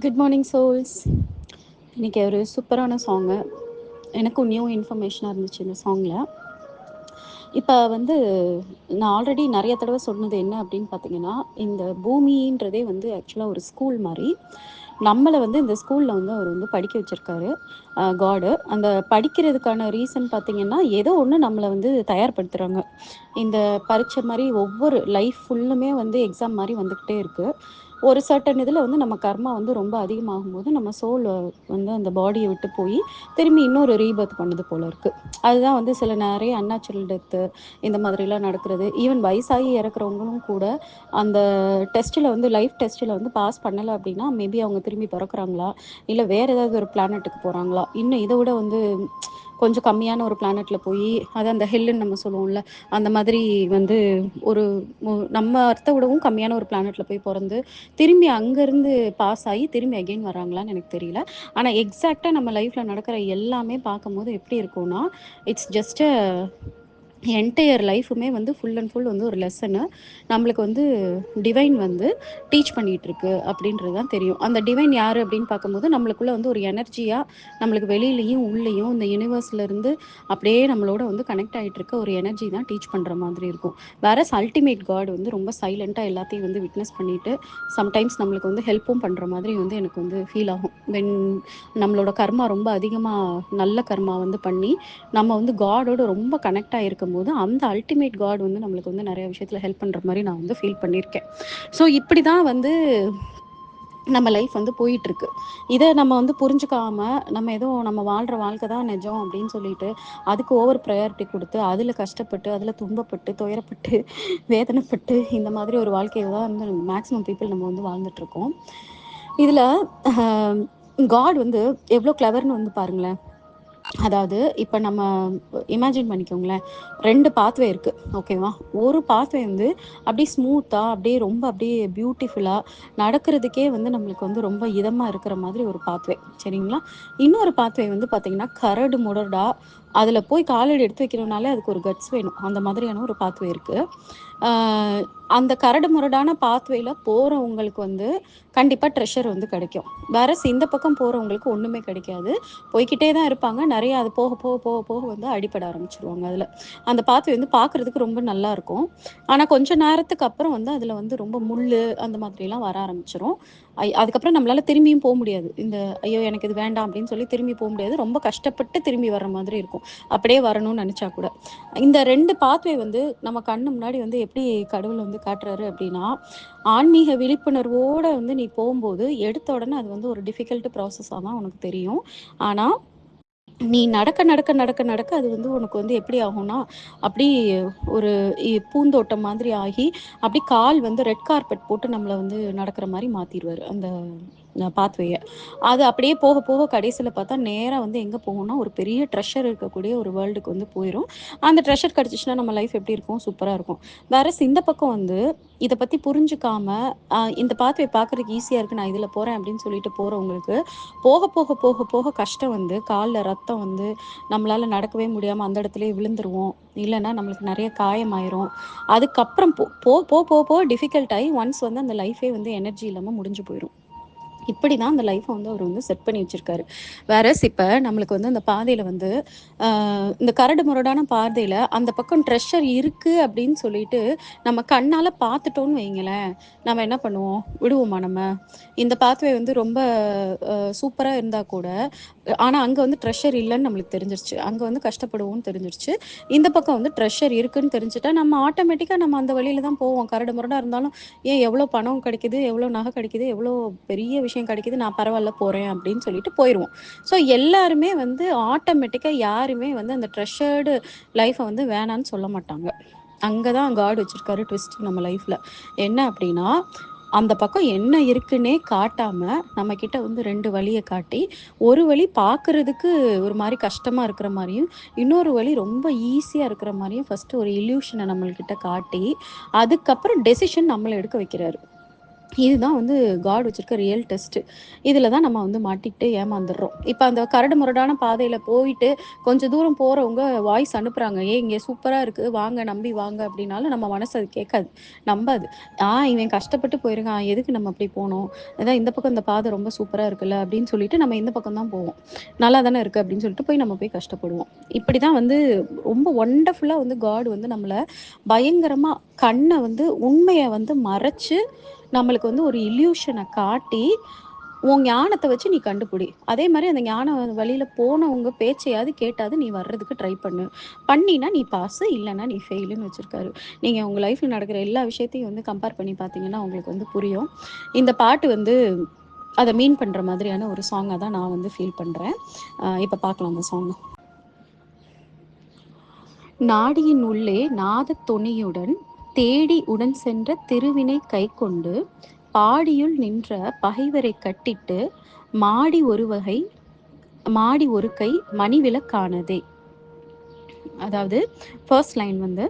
Good morning souls. இன்னைக்கு ஒரு சூப்பரான சாங்கு. எனக்கும் நியூ இன்ஃபர்மேஷனாக இருந்துச்சு இந்த சாங்கில். இப்போ வந்து நான் ஆல்ரெடி நிறைய தடவை சொன்னது என்ன அப்படின்னு பார்த்தீங்கன்னா, இந்த பூமின்றதே வந்து ஆக்சுவலாக ஒரு ஸ்கூல் மாதிரி. நம்மளை வந்து இந்த ஸ்கூலில் வந்து அவர் வந்து படிக்க வச்சுருக்காரு காடு. அந்த படிக்கிறதுக்கான ரீசன் பார்த்தீங்கன்னா, ஏதோ ஒன்று நம்மளை வந்து தயார்படுத்துகிறாங்க. இந்த பரீட்சை மாதிரி ஒவ்வொரு லைஃப் ஃபுல்லுமே வந்து எக்ஸாம் மாதிரி வந்துக்கிட்டே இருக்குது. ஒரு சர்டன் இதில் வந்து நம்ம கர்மா வந்து ரொம்ப அதிகமாகும் போது நம்ம சோல் வந்து அந்த பாடியை விட்டு போய் திரும்பி இன்னொரு ரீபர்த் பண்ணுது போல இருக்குது. அதுதான் வந்து சில நிறைய அன்நேச்சுரல் டெத்து இந்த மாதிரிலாம் நடக்கிறது. ஈவன் வயசாகி இறக்குறவங்களும் கூட அந்த டெஸ்ட்டில் வந்து லைஃப் டெஸ்ட்டில் வந்து பாஸ் பண்ணலை அப்படின்னா மேபி அவங்க திரும்பி பிறக்கிறாங்களா, இல்லை வேறு ஏதாவது ஒரு பிளானட்டுக்கு போகிறாங்களா, இன்னும் இதை விட வந்து கொஞ்சம் கம்மியான ஒரு பிளானட்டில் போய் அது அந்த ஹெல்லுன்னு நம்ம சொல்லுவோம்ல, அந்த மாதிரி வந்து ஒரு நம்ம அர்த்த விடவும் கம்மியான ஒரு பிளானட்டில் போய் பிறந்து திரும்பி அங்கேருந்து பாஸ் ஆகி திரும்பி அகெயின் வராங்களான்னு எனக்கு தெரியல. ஆனால் எக்ஸாக்டாக நம்ம லைஃப்பில் நடக்கிற எல்லாமே பார்க்கும்போது எப்படி இருக்கும்னா, இட்ஸ் ஜஸ்ட் என்டையர் லைஃபுமே வந்து ஃபுல் அண்ட் ஃபுல் வந்து ஒரு லெசனு நம்மளுக்கு வந்து டிவைன் வந்து டீச் பண்ணிகிட்ருக்கு அப்படின்றது தான் தெரியும். அந்த டிவைன் யார் அப்படின்னு பார்க்கும்போது நம்மளுக்குள்ளே வந்து ஒரு எனர்ஜியாக நம்மளுக்கு வெளியிலையும் உள்ளேயும் இந்த யூனிவர்ஸ்லேருந்து அப்படியே நம்மளோட வந்து கனெக்ட் ஆகிட்டு இருக்க ஒரு எனர்ஜி தான் டீச் பண்ணுற மாதிரி இருக்கும். வேற அல்டிமேட் காட் வந்து ரொம்ப சைலண்ட்டாக எல்லாத்தையும் வந்து விட்னஸ் பண்ணிவிட்டு சம்டைம்ஸ் நம்மளுக்கு வந்து ஹெல்ப்பும் பண்ணுற மாதிரி வந்து எனக்கு வந்து ஃபீல் ஆகும். வென் நம்மளோட கர்மா ரொம்ப அதிகமாக நல்ல கர்மா வந்து பண்ணி நம்ம வந்து காடோட ரொம்ப கனெக்ட் ஆகிருக்கும் போது அந்த அல்டிமேட் காட் வந்து நம்மளுக்கு வந்து நிறைய விஷயத்தில் ஹெல்ப் பண்ணுற மாதிரி நான் வந்து ஃபீல் பண்ணியிருக்கேன். ஸோ இப்படி தான் வந்து நம்ம லைஃப் வந்து போயிட்டுருக்கு. இதை நம்ம வந்து புரிஞ்சுக்காம நம்ம ஏதோ நம்ம வாழ்கிற வாழ்க்கை தான் நிஜம் அப்படின்னு சொல்லிட்டு அதுக்கு ஓவர் ப்ரையாரிட்டி கொடுத்து அதில் கஷ்டப்பட்டு அதில் துன்பப்பட்டு துயரப்பட்டு வேதனைப்பட்டு இந்த மாதிரி ஒரு வாழ்க்கையை தான் வந்து மேக்ஸிமம் பீப்புள் நம்ம வந்து வாழ்ந்துட்டுருக்கோம். இதில் காட் வந்து எவ்வளோ கிளவர்னு வந்து பாருங்களேன். அதாவது இப்போ நம்ம இமேஜின் பண்ணிக்கோங்களேன், 2 பாத்வே இருக்குது, ஓகேவா? ஒரு பாத்வே வந்து அப்படியே ஸ்மூத்தாக அப்படியே ரொம்ப அப்படியே பியூட்டிஃபுல்லாக நடக்கிறதுக்கே வந்து நம்மளுக்கு வந்து ரொம்ப இதமாக இருக்கிற மாதிரி ஒரு பாத்வே, சரிங்களா? இன்னொரு பாத்வே வந்து பார்த்திங்கன்னா கரடு முரடாக அதில் போய் காலடி எடுத்து வைக்கணும்னாலே அதுக்கு ஒரு கட்ஸ் வேணும். அந்த மாதிரியான ஒரு பாத்வே இருக்குது. அந்த கரடு முரடான பாத்வேயில் போகிறவங்களுக்கு வந்து கண்டிப்பாக ட்ரெஷர் வந்து கிடைக்கும். வேற இந்த பக்கம் போகிறவங்களுக்கு ஒன்றுமே கிடைக்காது. போய்க்கிட்டே தான் இருப்பாங்க. நிறைய அது போக போக போக போக வந்து அடிபட ஆரம்பிச்சுருவாங்க அதில். அந்த பாத்வே வந்து பார்க்குறதுக்கு ரொம்ப நல்லாயிருக்கும். ஆனால் கொஞ்சம் நேரத்துக்கு அப்புறம் வந்து அதில் வந்து ரொம்ப முள் அந்த மாதிரிலாம் வர ஆரம்பிச்சிரும். அதுக்கப்புறம் நம்மளால் திரும்பியும் போக முடியாது. இந்த ஐயோ எனக்கு இது வேண்டாம் அப்படின்னு சொல்லி திரும்பி போக முடியாது. ரொம்ப கஷ்டப்பட்டு திரும்பி வர்ற மாதிரி இருக்கும், அப்படியே வரணும்னு நினச்சா கூட. இந்த 2 பாத்வே வந்து நம்ம கண்ணு முன்னாடி வந்து எப்படி கடவுள் வந்து காட்டுறாரு அப்படின்னா, ஆன்மீக விழிப்புணர்வோடு வந்து நீ போகும்போது எடுத்த உடனே அது வந்து ஒரு டிஃபிகல்ட் ப்ராசஸாக தான் உனக்கு தெரியும். ஆனால் நீ நடக்க நடக்க நடக்க நடக்க அது வந்து உனக்கு வந்து எப்படி ஆகும்னா, அப்படி ஒரு பூந்தோட்டம் மாதிரி ஆகி அப்படி கால் வந்து ரெட் கார்பெட் போட்டு நம்மளை வந்து நடக்கிற மாதிரி மாற்றிடுவார் அந்த பாத்வேயை. அது அப்படியே போக போக கடைசியில் பார்த்தா நேராக வந்து எங்கே போகும்னா ஒரு பெரிய ட்ரெஷர் இருக்கக்கூடிய ஒரு வேர்ல்டுக்கு வந்து போயிடும். அந்த ட்ரெஷர் கிடச்சிச்சின்னா நம்ம லைஃப் எப்படி இருக்கும், சூப்பராக இருக்கும். வேற இந்த பக்கம் வந்து இதை பற்றி புரிஞ்சுக்காம இந்த பாத்வே பார்க்குறதுக்கு ஈஸியாக இருக்குது நான் இதில் போகிறேன் அப்படின்னு சொல்லிட்டு போகிறவங்களுக்கு போக போக போக போக கஷ்டம் வந்து காலில் ரத்தம் வந்து நம்மளால் நடக்கவே முடியாமல் அந்த இடத்துலயே விழுந்துருவோம். இல்லைன்னா நம்மளுக்கு நிறைய காயமாயிரும். அதுக்கப்புறம் போ போ போ போ போ டிஃபிகல்ட் ஆகி ஒன்ஸ் வந்து அந்த லைஃபே வந்து எனர்ஜி இல்லாமல் முடிஞ்சு போயிடும். இப்படி தான் அந்த லைஃப்பை வந்து அவர் வந்து செட் பண்ணி வச்சுருக்காரு. வேறஸ் இப்போ நம்மளுக்கு வந்து அந்த பாதையில் வந்து இந்த கரடு முரடான பாதையில் அந்த பக்கம் ட்ரெஷர் இருக்குது அப்படின்னு சொல்லிட்டு நம்ம கண்ணால் பார்த்துட்டோன்னு வைங்களேன், நம்ம என்ன பண்ணுவோம், விடுவோமா நம்ம? இந்த பாத்வே வந்து ரொம்ப சூப்பராக இருந்தால் கூட ஆனால் அங்கே வந்து ட்ரெஷர் இல்லைன்னு நம்மளுக்கு தெரிஞ்சிருச்சு, அங்கே வந்து கஷ்டப்படுவோம்னு தெரிஞ்சிருச்சு. இந்த பக்கம் வந்து ட்ரெஷர் இருக்குன்னு தெரிஞ்சுட்டா நம்ம ஆட்டோமேட்டிக்காக நம்ம அந்த வழியில் தான் போவோம். கரடு முரடாக இருந்தாலும் ஏன் எவ்வளோ பணம் கிடைக்குது, எவ்வளோ நகை கிடைக்குது, எவ்வளோ பெரிய விஷயம் கிடைக்குது, நான் பரவாயில்ல போகிறேன் அப்படின்னு சொல்லிட்டு போயிடுவோம். ஸோ எல்லாருமே வந்து ஆட்டோமேட்டிக்காக யாருமே வந்து அந்த ட்ரெஷர்டு லைஃப்பை வந்து வேணான்னு சொல்ல மாட்டாங்க. அங்கே தான் காட் வச்சுருக்காரு ட்விஸ்ட் நம்ம லைஃப்பில். என்ன அப்படின்னா, அந்த பக்கம் என்ன இருக்குன்னே காட்டாமல் நம்மக்கிட்ட வந்து 2 வழியை காட்டி, ஒரு வழி பார்க்குறதுக்கு ஒரு மாதிரி கஷ்டமாக இருக்கிற மாதிரியும், இன்னொரு வழி ரொம்ப ஈஸியாக இருக்கிற மாதிரியும் ஃபஸ்ட்டு ஒரு இல்யூஷனை நம்மள்கிட்ட காட்டி அதுக்கப்புறம் டெசிஷன் நம்மளை எடுக்க வைக்கிறாரு. இதுதான் வந்து காட் வச்சிருக்க ரியல் டெஸ்ட்டு. இதில தான் நம்ம வந்து மாட்டிக்கிட்டு ஏமாந்துர்றோம். இப்ப அந்த கரடு முரடான பாதையில போயிட்டு, கொஞ்சம் தூரம் போறவங்க வாய்ஸ் அனுப்புறாங்க. "ஏய் இங்கே சூப்பரா இருக்கு. வாங்க நம்பி வாங்க" அப்படின்னாலும் நம்ம மனசு அது கேட்காது. நம்பாது. இவன் கஷ்டப்பட்டு போயிருக்கான். எதுக்கு நம்ம அப்படி போணும்? அதான் இந்த பக்கம் இந்த பாதை ரொம்ப சூப்பரா இருக்குல்ல அப்படின்னு சொல்லிட்டு நம்ம இந்த பக்கம் தான் போவோம். நல்லா தானே இருக்கு அப்படின்னு சொல்லிட்டு நம்ம போய் கஷ்டப்படுவோம். இப்படி தான் வந்து ரொம்ப ஒண்டர்ஃபுல்லா வந்து காட் வந்து நம்மள பயங்கரமா கண்ண வந்து உண்மைய வந்து மறைச்சு நம்மளுக்கு வந்து ஒரு இல்யூஷன காட்டி, உன் ஞானத்த வச்சு நீ கண்டுபிடி. அதே மாரி அந்த ஞான வழியில போனவங்க பேச்சையாவது கேட்டாவது நீ வர்றதுக்கு ட்ரை பண்ணு. பண்ணீன்னா நீ பாஸு, இல்லன்னா நீ ஃபெயிலுன்னு வச்சிருக்காரு. நீங்க உங்க லைஃப்ல நடக்கிற எல்லா விஷயத்தையும் வந்து கம்பேர் பண்ணி பார்த்தீங்கன்னா, உங்களுக்கு வந்து புரியும். இந்த பாட்டு வந்து அத மீன் பண்ற மாதிரியான ஒரு சாங்கா தான் நான் வந்து ஃபீல் பண்றேன். இப்ப பார்க்கலாம் அந்த சாங்க. நாடியின் உள்ளே நாதத் தொனியுடன் தேடி உடன் சென்ற திருவினை கைக்கொண்டு பாடியுள் நின்ற பகைவரைக் கட்டிட்டு மாடி ஒருவகை மாடி ஒரு கை மணிவிளக்கானதே. அதாவது ஃபர்ஸ்ட் லைன் வந்து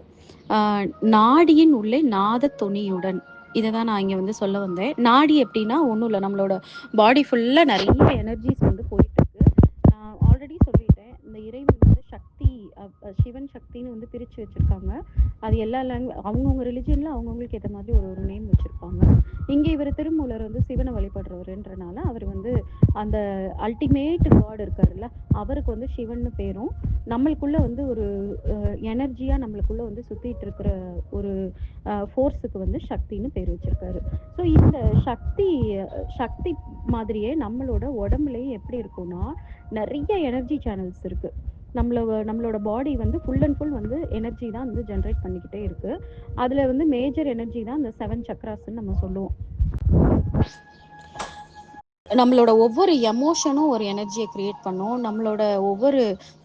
நாடியின் உள்ளே நாதத் தொனியுடன் இத தான் நான் இங்க வந்து சொல்ல வந்தேன். நாடி எப்படின்னா ஒண்ணும் இல்ல. நம்மளோட பாடி ஃபுல்லா நெறைய எனர்ஜிஸ் வந்து போயிட்டுருக்கு. நான் ஆல்ரெடி சொல்லிட்டேன். இந்த இறைவன் வந்து சக்தி சிவன் சக்தின்னு வந்து பிரிச்சு வச்சிருக்காங்க. அது எல்லா அவங்கவங்க ரிலிஜியன்ல அவங்கவங்களுக்கு ஏத்த மாதிரி ஒரு ஒரு நேம் வச்சிருப்பாங்க. இங்க இவரு திருமூலர் வந்து சிவன வழிபடுறவருன்றனால, அவர் வந்து அந்த அல்டிமேட் காட் இருக்காருல்ல, அவருக்கு வந்து சிவன்னு பேரும், நம்மளுக்குள்ள வந்து ஒரு எனர்ஜியா நம்மளுக்குள்ள வந்து சுத்திட்டு இருக்கிற ஒரு ஃபோர்ஸுக்கு வந்து சக்தின்னு பேர் வச்சிருக்காரு. ஸோ இந்த சக்தி சக்தி மாதிரியே நம்மளோட உடம்புலயும் எப்படி இருக்கும்னா, நிறைய எனர்ஜி சேனல்ஸ் இருக்கு. நம்மளோட பாடி வந்து ஃபுல் அண்ட் ஃபுல் வந்து எனர்ஜி தான் வந்து ஜென்ரேட் பண்ணிக்கிட்டே இருக்கு. அதுல வந்து மேஜர் எனர்ஜி தான் இந்த 7 சக்ராஸ்ன்னு நம்ம சொல்லுவோம். நம்மளோட ஒவ்வொரு எமோஷனும் ஒரு எனர்ஜியை கிரியேட் பண்ணும். நம்மளோட ஒவ்வொரு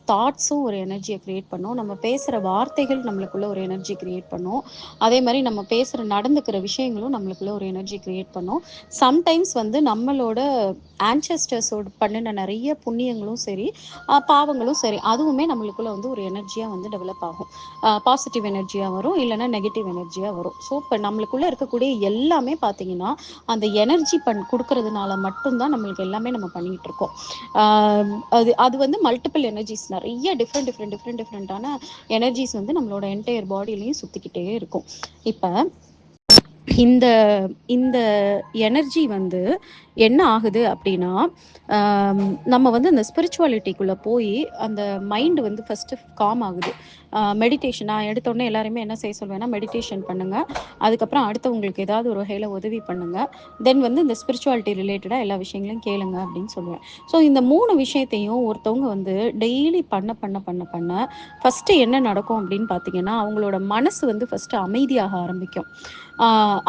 தாட்ஸும் ஒரு எனர்ஜியை கிரியேட் பண்ணும். நம்ம பேசுகிற வார்த்தைகள் நம்மளுக்குள்ள ஒரு எனர்ஜி கிரியேட் பண்ணும். அதே மாதிரி நம்ம பேசுகிற நடந்துக்கிற விஷயங்களும் நம்மளுக்குள்ள ஒரு எனர்ஜி கிரியேட் பண்ணும். சம்டைம்ஸ் வந்து நம்மளோட ஆன்செஸ்டர்ஸோட பண்ணின நிறைய புண்ணியங்களும் சரி, பாவங்களும் சரி, அதுவுமே நம்மளுக்குள்ள வந்து ஒரு எனர்ஜியாக வந்து டெவலப் ஆகும். பாசிட்டிவ் எனர்ஜியாக வரும், இல்லைன்னா நெகட்டிவ் எனர்ஜியாக வரும். ஸோ இப்போ நம்மளுக்குள்ள இருக்கக்கூடிய எல்லாமே பார்த்தீங்கன்னா அந்த எனர்ஜி கொடுக்கறதுனால மட்டும்தான் நம்மளுக்கு எல்லாமே நம்ம பண்ணிட்டு இருக்கோம். அது அது வந்து மல்டிபிள் எனர்ஜிஸ், நிறைய டிஃப்ரெண்டான எனர்ஜிஸ் வந்து நம்மளோட என்டையர் பாடியிலையும் சுத்திக்கிட்டே இருக்கும். இப்போ இந்த இந்த எனர்ஜி வந்து என்ன ஆகுது அப்படின்னா, நம்ம வந்து அந்த ஸ்பிரிச்சுவாலிட்டிக்குள்ள போய் அந்த மைண்ட் வந்து ஃபர்ஸ்ட் காம் ஆகுது. மெடிடேஷன் நான் எடுத்தோடனே எல்லாருமே என்ன செய்ய சொல்வேன்னா, மெடிடேஷன் பண்ணுங்க. அதுக்கப்புறம் அடுத்தவங்களுக்கு ஏதாவது ஒரு வகையில் உதவி பண்ணுங்க. தென் வந்து இந்த ஸ்பிரிச்சுவாலிட்டி ரிலேட்டடாக எல்லா விஷயங்களையும் கேளுங்க அப்படின்னு சொல்லுவேன். ஸோ இந்த 3 விஷயத்தையும் ஒருத்தவங்க வந்து டெய்லி பண்ண பண்ண பண்ண பண்ண ஃபஸ்ட்டு என்ன நடக்கும் அப்படின்னு பார்த்தீங்கன்னா, அவங்களோட மனசு வந்து ஃபஸ்ட்டு அமைதியாக ஆரம்பிக்கும்.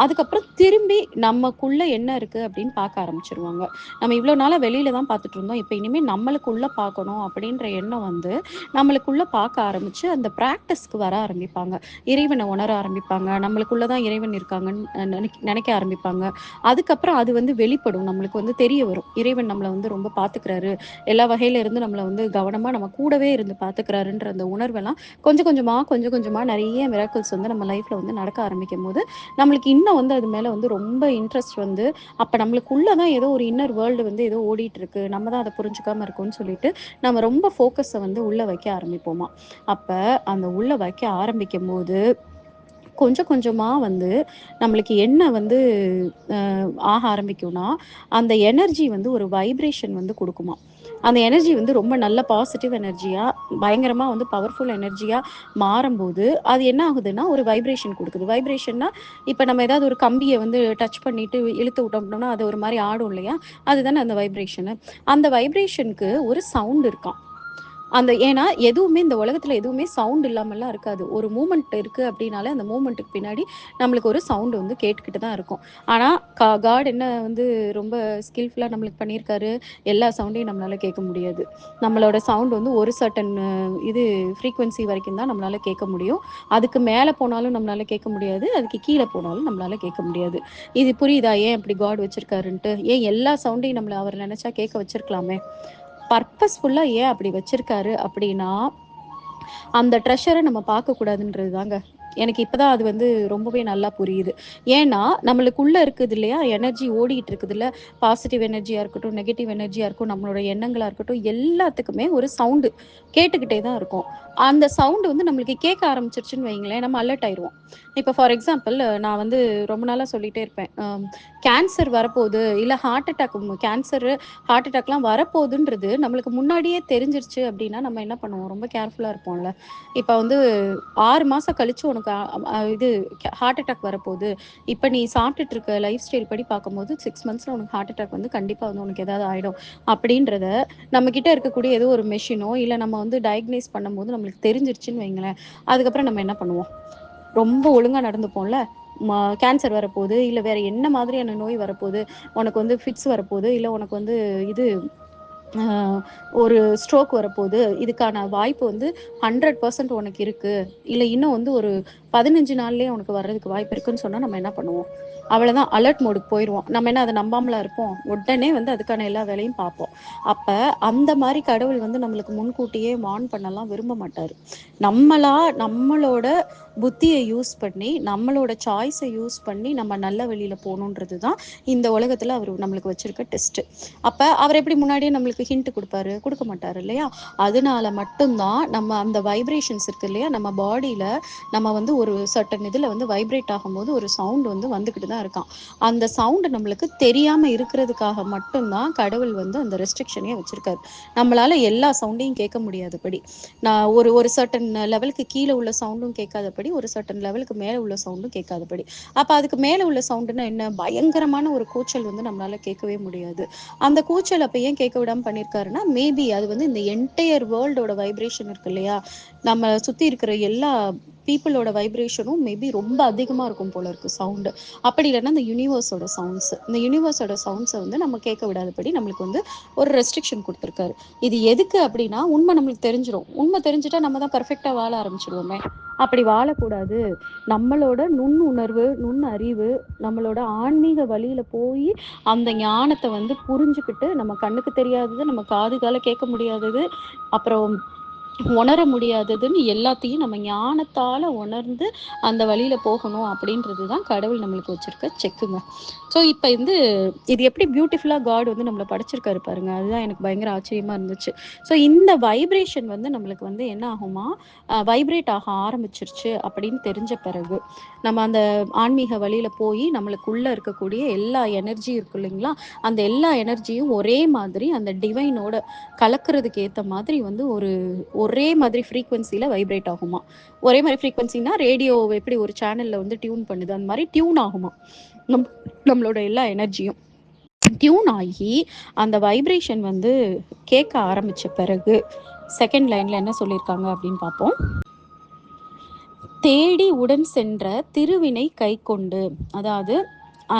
அதுக்கப்புறம் திரும்பி நமக்குள்ள என்ன இருக்கு அப்படின்னு பார்க்க ஆரம்பிச்சிருவாங்க. நம்ம இவ்வளோ நாளா வெளியில தான் பார்த்துட்டு இருந்தோம். இப்போ இனிமேல் நம்மளுக்குள்ள பார்க்கணும் அப்படின்ற எண்ணம் வந்து நம்மளுக்குள்ள பார்க்க ஆரம்பிச்சு அந்த ப்ராக்டிஸ்க்கு வர ஆரம்பிப்பாங்க. இறைவனை உணர ஆரம்பிப்பாங்க. நம்மளுக்குள்ள தான் இறைவன் இருக்காங்கன்னு நினைக்க ஆரம்பிப்பாங்க. அதுக்கப்புறம் அது வந்து வெளிப்படும். நம்மளுக்கு வந்து தெரிய வரும். இறைவன் நம்மளை வந்து ரொம்ப பார்த்துக்கிறாரு. எல்லா வகையில இருந்து நம்மளை வந்து கவனமா நம்ம கூடவே இருந்து பார்த்துக்கிறாருன்ற அந்த உணர்வெல்லாம் கொஞ்சம் கொஞ்சமா நிறைய மிராக்கிள்ஸ் வந்து நம்ம லைஃப்ல வந்து நடக்க ஆரம்பிக்கும் போது நம்மளுக்கு இன்னும் வந்து அது மேல வந்து ரொம்ப இன்ட்ரெஸ்ட் வந்து அப்ப நம்மளுக்குள்ளதான் ஏதோ ஒரு இன்னர் வேர்ல்டு வந்து ஏதோ ஓடிட்டு இருக்கு. நம்ம தான் அதை புரிஞ்சுக்காம இருக்கோம்னு சொல்லிட்டு நம்ம ரொம்ப ஃபோக்கஸை வந்து உள்ள வைக்க ஆரம்பிப்போமா. அப்ப அந்த உள்ள வைக்க ஆரம்பிக்கும் போது கொஞ்சம் கொஞ்சமா வந்து நம்மளுக்கு என்ன வந்து ஆக ஆரம்பிக்கும்னா, அந்த எனர்ஜி வந்து ஒரு வைப்ரேஷன் வந்து குடுக்குமாம். அந்த எனர்ஜி வந்து ரொம்ப நல்ல பாசிட்டிவ் எனர்ஜியா, பயங்கரமா வந்து பவர்ஃபுல் எனர்ஜியா மாறும்போது, அது என்ன ஆகுதுன்னா, ஒரு வைப்ரேஷன் குடுக்குது. வைப்ரேஷன்னா, இப்ப நம்ம ஏதாவது ஒரு கம்பிய வந்து டச் பண்ணிட்டு இழுத்து விட்டோம்னா, அது ஒரு மாரி ஆடும் இல்லையா? அதுதானே அந்த வைப்ரேஷனு. அந்த வைப்ரேஷனுக்கு ஒரு சவுண்ட் இருக்காம். ஏன்னா எதுவுமே இந்த உலகத்துல எதுவுமே சவுண்ட் இல்லாமல்லாம் இருக்காது. ஒரு மூமெண்ட் இருக்கு அப்படின்னாலே, அந்த மூமெண்ட்டுக்கு பின்னாடி நம்மளுக்கு ஒரு சவுண்ட் வந்து கேட்டுக்கிட்டு தான் இருக்கும். ஆனா, காட் என்ன வந்து ரொம்ப ஸ்கில்ஃபுல்லா நம்மளுக்கு பண்ணியிருக்காரு, எல்லா சவுண்டையும் நம்மளால கேட்க முடியாது. நம்மளோட சவுண்ட் வந்து ஒரு சர்டன் இது ஃப்ரீக்வன்சி வரைக்கும் தான் நம்மளால கேட்க முடியும். அதுக்கு மேல போனாலும் நம்மளால கேட்க முடியாது. அதுக்கு கீழ போனாலும் நம்மளால கேட்க முடியாது. இது புரியுதா? ஏன் அப்படி காட் வச்சிருக்காருன்ட்டு? ஏன் எல்லா சவுண்டையும் நம்மள அவர் நெனச்சா கேட்க வச்சிருக்கலாமே! பர்பஸ்ஃபுல்லா ஏன் அப்படி வச்சிருக்காரு அப்படின்னா, அந்த ட்ரெஷரை நம்ம பார்க்கக்கூடாதுன்றது தாங்க. எனக்கு இப்பதான் அது வந்து ரொம்பவே நல்லா புரியுது. ஏன்னா, நம்மளுக்குள்ள இருக்குது இல்லையா? எனர்ஜி ஓடிட்டு இருக்குதுல்ல, பாசிட்டிவ் எனர்ஜியா இருக்கட்டும், நெகட்டிவ் எனர்ஜியா இருக்கும், நம்மளோட எண்ணங்களா இருக்கட்டும், எல்லாத்துக்குமே ஒரு சவுண்டு கேட்டுக்கிட்டே தான் இருக்கும். அந்த சவுண்டு வந்து நம்மளுக்கு கேட்க ஆரம்பிச்சுருச்சுன்னு வைங்களேன், நம்ம அலர்ட் ஆயிருவோம். இப்ப ஃபார் எக்ஸாம்பிள் நான் வந்து ரொம்ப நாளா சொல்லிட்டே இருப்பேன். கேன்சர் வரப்போது, இல்ல ஹார்ட் அட்டாக் கேன்சரு, ஹார்ட் அட்டாக்லாம் வரப்போதுன்றது நம்மளுக்கு முன்னாடியே தெரிஞ்சிருச்சு அப்டின்னா, நம்ம என்ன பண்ணுவோம்? ரொம்ப கேர்ஃபுல்லா இருப்போம்ல. இப்ப வந்து 6 மாசம் கழிச்சு உனக்கு இது ஹார்ட் அட்டாக் வரப்போது. இப்ப நீ சாப்பிட்டுட்டு இருக்க லைஃப் ஸ்டைல் படி பார்க்கும்போது 6 மந்த்ஸ்ல உனக்கு ஹார்ட் அட்டாக் வந்து கண்டிப்பா வந்து உனக்கு ஏதாவது ஆயிடும். அப்படின்றத நம்ம கிட்ட இருக்கக்கூடிய ஏதோ ஒரு மெஷினோ, இல்ல நம்ம வந்து டயக்னைஸ் பண்ணும்போது நம்மளுக்கு தெரிஞ்சிருச்சுன்னு வைங்களேன். அதுக்கப்புறம் நம்ம என்ன பண்ணுவோம்? ரொம்ப ஒழுங்கா நடந்துப்போம்ல. கேன்சர் வரப்போது, இல்ல வேற என்ன மாதிரியான நோய் வரப்போது, உனக்கு வந்து ஃபிட்ஸ் வரப்போது, இல்ல உனக்கு வந்து இது அ ஒரு ஸ்ட்ரோக் வரப்போது. இதுக்கான வாய்ப்பு வந்து 100% உனக்கு இருக்கு. இல்ல இன்னும் வந்து ஒரு 15 நாள்லயே உனக்கு வர்றதுக்கு வாய்ப்பு இருக்குன்னு சொன்னா நம்ம என்ன பண்ணுவோம்? அவ்வளதான் அலர்ட் மோடுக்கு போயிருவோம். நம்ம என்ன அத நம்பாமலா இருப்போம்? உடனே வந்து அதுக்கான எல்லா வேலையும் பார்ப்போம். அப்ப அந்த மாரி கடவுள் வந்து நம்மளுக்கு முன்கூட்டியே வார்ன் பண்ணலாம் விரும்ப மாட்டாரு. நம்மளா நம்மளோட புத்திய யூஸ் பண்ணி, நம்மளோட சாய்ஸ யூஸ் பண்ணி நம்ம நல்ல வழியில போணுன்றது தான் இந்த உலகத்துல அவரு நம்மளுக்கு வச்சிருக்க டெஸ்ட்டு. அப்ப அவர் எப்படி முன்னாடியே நம்மளுக்கு ஹிண்ட் குடுப்பாரு? குடுக்க மாட்டாரு இல்லையா? அதனால மட்டும் தான் நம்ம அந்த வைப்ரேஷன்ஸ் இருக்கு இல்லையா? நம்ம பாடியில நம்ம வந்து ஒரு சர்டன் இதுல வந்து வைப்ரேட் ஆகும்போது ஒரு சவுண்ட் வந்து வந்துகிட்டு தான் இருக்காம். அந்த சவுண்ட் நம்மளுக்கு தெரியாம இருக்கிறதுக்காக மட்டும் தான் கடவுள் வந்து அந்த ரெஸ்ட்ரிக்ஷனே வச்சிருக்காரு. நம்மளால எல்லா சவுண்டையும் கேட்க முடியாதபடி. நான் ஒரு ஒரு சர்டன் லெவலுக்கு கீழ உள்ள சவுண்டும் கேட்காதபடி, ஒரு சர்டன் லெவலுக்கு மேல உள்ள சவுண்டும் கேட்காதபடி. அப்ப அதுக்கு மேல உள்ள சவுண்டுன்னா என்ன? பயங்கரமான ஒரு கூச்சல் வந்து நம்மளால கேட்கவே முடியாது. அந்த கூச்சல் அப்ப ஏன் கேட்க விடாம பண்ணியிருக்காருன்னா, மேபி அது வந்து இந்த என்டையர் வேர்ல்டோட வைப்ரேஷன் இருக்கு இல்லையா? நம்ம சுத்தி இருக்கிற எல்லா பீப்பிளோட வைப்ரேஷனும் மேபி ரொம்ப அதிகமா இருக்கும் போல இருக்கு சவுண்டு. அப்படி இல்லன்னா இந்த யூனிவர்ஸோட சவுண்ட்ஸ். இந்த யூனிவர்ஸோட சவுண்ட்ஸ வந்து நம்ம கேட்க விடாதபடி நம்மளுக்கு வந்து ஒரு ரெஸ்ட்ரிக்ஷன் குடுத்துருக்காரு. இது எதுக்கு அப்படின்னா, உண்மை நம்மளுக்கு தெரிஞ்சிரும். உண்மை தெரிஞ்சுட்டா நம்ம தான் பெர்ஃபெக்ட்டா வாழ ஆரம்பிச்சுருவோமே! அப்படி வாழக்கூடாது. நம்மளோட நுண்ணுணர்வு, நுண்ணறிவு, நம்மளோட ஆன்மீக வழியில போயி அந்த ஞானத்த வந்து புரிஞ்சுகிட்டு, நம்ம கண்ணுக்கு தெரியாதது, நம்ம காதுகால கேட்க முடியாதது, அப்புறம் உணர முடியாததுன்னு எல்லாத்தையும் நம்ம ஞானத்தால உணர்ந்து அந்த வழியில போகணும் அப்படின்றது தான் கடவுள் நம்மளுக்கு வச்சிருக்க செக்குங்க. ஸோ இப்ப வந்து இது எப்படி பியூட்டிஃபுல்லா காட் வந்து நம்மள படைச்சிருக்காரு பாருங்க. அதுதான் எனக்கு பயங்கர ஆச்சரியமா இருந்துச்சு. ஸோ இந்த வைப்ரேஷன் வந்து நம்மளுக்கு வந்து என்ன ஆகுமா, வைப்ரேட் ஆக ஆரம்பிச்சிருச்சு அப்படின்னு தெரிஞ்ச பிறகு, நம்ம அந்த ஆன்மீக வழியில போயி நம்மளுக்குள்ள இருக்கக்கூடிய எல்லா எனர்ஜி இருக்கு இல்லைங்களா? அந்த எல்லா எனர்ஜியும் ஒரே மாதிரி அந்த டிவைனோட கலக்கிறதுக்கு ஏத்த மாதிரி வந்து ஒரே மாதிரி ஃப்ரீக்வன்சில வைப்ரேட் ஆகுமா. ஒரே மாரி ஃப்ரீக்வன்சினா ரேடியோ எப்படி ஒரு சேனல்ல வந்து டியூன் பண்ணுது, அந்த மாரி டியூன் ஆகுமா. நம் நம்மளோட எல்லா எனர்ஜியும். டியூன் ஆகி அந்த வைப்ரேஷன் வந்து கேட்க ஆரம்பிச்ச பிறகு, செகண்ட் லைன்ல என்ன சொல்லியிருக்காங்க அப்படின்னு பார்ப்போம். தேடி உடன் சென்ற திருவினை கைக்கொண்டு. அதாவது ஆ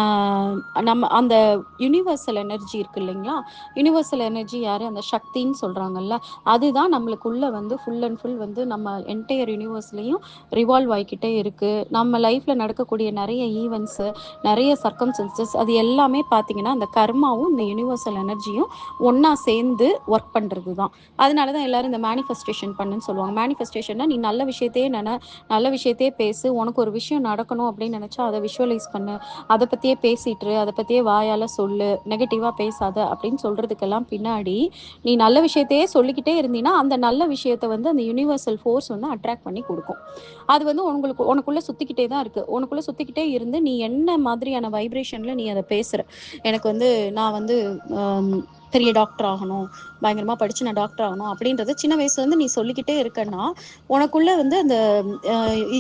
நம்ம அந்த யுனிவர்சல் எனர்ஜி இருக்கு இல்லைங்களா? யுனிவர்சல் எனர்ஜி யாரு? அந்த சக்தின்னு சொல்றாங்கல்ல. அதுதான் நம்மளுக்குள்ள வந்து ஃபுல் அண்ட் ஃபுல் வந்து நம்ம என்டையர் யுனிவர்ஸ்லயும் ரிவால்வ் ஆயிக்கிட்டே இருக்கு. நம்ம லைஃப்ல நடக்கக்கூடிய நெறைய ஈவென்ட்ஸு, நெறைய சர்க்கம்ஸ்டன்சஸ் அது எல்லாமே பார்த்தீங்கன்னா, அந்த கர்மாவும், இந்த யுனிவர்சல் எனர்ஜியும் ஒண்ணா சேர்ந்து ஒர்க் பண்றது தான். அதனால தான் எல்லாரும் இந்த மேனிஃபெஸ்டேஷன் பண்ணுன்னு சொல்லுவாங்க. மேனிஃபெஸ்டேஷன்னா நீ நல்ல விஷயத்தையே நல்ல விஷயத்தையே பேசு. உனக்கு ஒரு விஷயம் நடக்கணும் அப்படின்னு நெனச்சா, அத விஷுவலைஸ் பண்ணு. அத பத்தியே பேசிட்டுரு. அத பத்தியே வாயால சொல்லு. நெகட்டிவா பேசாத அப்படின்னு சொல்றதுக்கெல்லாம் பின்னாடி, நீ நல்ல விஷயத்தையே சொல்லிக்கிட்டே இருந்தீன்னா, அந்த நல்ல விஷயத்த வந்து அந்த யுனிவர்சல் ஃபோர்ஸ் வந்து அட்ராக்ட் பண்ணி குடுக்கும். அது வந்து உனக்குள்ள சுத்திக்கிட்டே தான் இருக்கு. உனக்குள்ள சுத்திக்கிட்டே இருந்து, நீ என்ன மாதிரியான வைப்ரேஷன்ல நீ அத பேசுற. எனக்கு வந்து நான் வந்து அம் பெரிய டாக்டர் ஆகணும். பயங்கரமா படிச்சு நான் டாக்டர் ஆகணும் அப்படின்றத சின்ன வயசுலேருந்து நீ சொல்லிக்கிட்டே இருக்கன்னா, உனக்குள்ள வந்து அந்த அ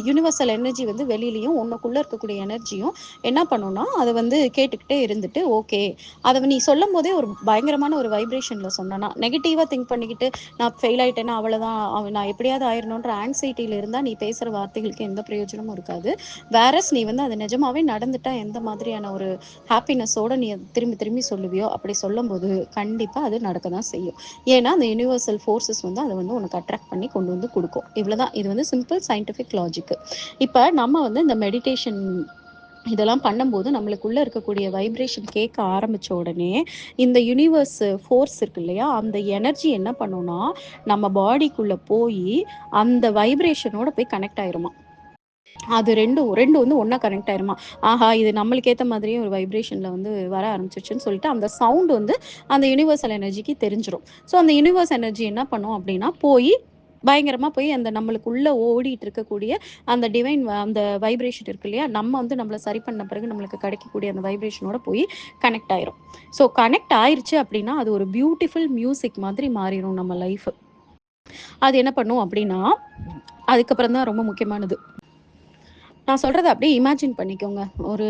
யுனிவர்சல் எனர்ஜி வந்து வெளியிலயும், உனக்குள்ள இருக்கக்கூடிய எனர்ஜியும் என்ன பண்ணும்னா, அத வந்து கேட்டுக்கிட்டே இருந்துட்டு, ஓகே. அத நீ சொல்லும்போதே ஒரு பயங்கரமான ஒரு வைப்ரேஷன்ல சொன்னனா, நெகட்டிவா திங்க் பண்ணிக்கிட்டு, நான் ஃபெயில் ஆயிட்டேன்னா அவ்வளோதான், நான் எப்படியாவது ஆயிரணுன்ற ஆங்ஸைட்டில இருந்தா, நீ பேசுற வார்த்தைகளுக்கு எந்த பிரயோஜனமும் இருக்காது. வேரஸ் நீ வந்து அது நிஜமாவே நடந்துட்டா, எந்த மாதிரியான ஒரு ஹாப்பினஸோட நீ அத திரும்பி திரும்பி சொல்லுவியோ, அப்படி சொல்லும்போது, கண்டிப்பா அது நடக்க தான் செய்யும். ஏன்னா, அந்த யுனிவர்சல் ஃபோர்ஸஸ் வந்து அத வந்து உனக்கு அட்ராக்ட் பண்ணி கொண்டு வந்து குடுக்கும். இவ்வளதான். இது வந்து சிம்பிள் சயன்டிஃபிக் லாஜிக். இப்ப நம்ம வந்து இந்த மெடிடேஷன் இதெல்லாம் பண்ணும்போது நம்மளுக்குள்ள இருக்கக்கூடிய வைப்ரேஷன் கேட்க ஆரம்பிச்ச உடனே, இந்த யுனிவர்ஸ் ஃபோர்ஸ் இருக்கு இல்லையா? அந்த எனர்ஜி என்ன பண்ணும்னா, நம்ம பாடிக்குள்ள போயி, அந்த வைப்ரேஷனோட போய் கனெக்ட் ஆயிருமாம். அது 2 வந்து ஒண்ணா கனெக்ட் ஆயிருமா. ஆஹா! இது நம்மளுக்கு ஏத்த மாதிரியே ஒரு வைப்ரேஷன்ல வந்து வர ஆரம்பிச்சுருச்சுன்னு சொல்லிட்டு, அந்த சவுண்ட் வந்து அந்த யுனிவர்சல் எனர்ஜிக்கு தெரிஞ்சிரும். ஸோ, அந்த யுனிவர்ஸ் எனர்ஜி என்ன பண்ணும் அப்டின்னா, பயங்கரமா போய் அந்த நம்மளுக்குள்ள ஓடிட்டு இருக்கக்கூடிய அந்த அந்த வைப்ரேஷன் இருக்கு இல்லையா? நம்ம வந்து நம்மள சரி பண்ண பிறகு நம்மளுக்கு கிடைக்கக்கூடிய அந்த வைப்ரேஷனோட போய் கனெக்ட் ஆயிரும். ஸோ, கனெக்ட் ஆயிருச்சு அப்டின்னா, அது ஒரு பியூட்டிஃபுல் மியூசிக் மாதிரி மாறிரும் நம்ம லைஃப். அது என்ன பண்ணும் அப்டின்னா, அதுக்கப்புறம் தான் ரொம்ப முக்கியமானது. நான் சொல்றத அப்படியே இமேஜின் பண்ணிக்கோங்க. ஒரு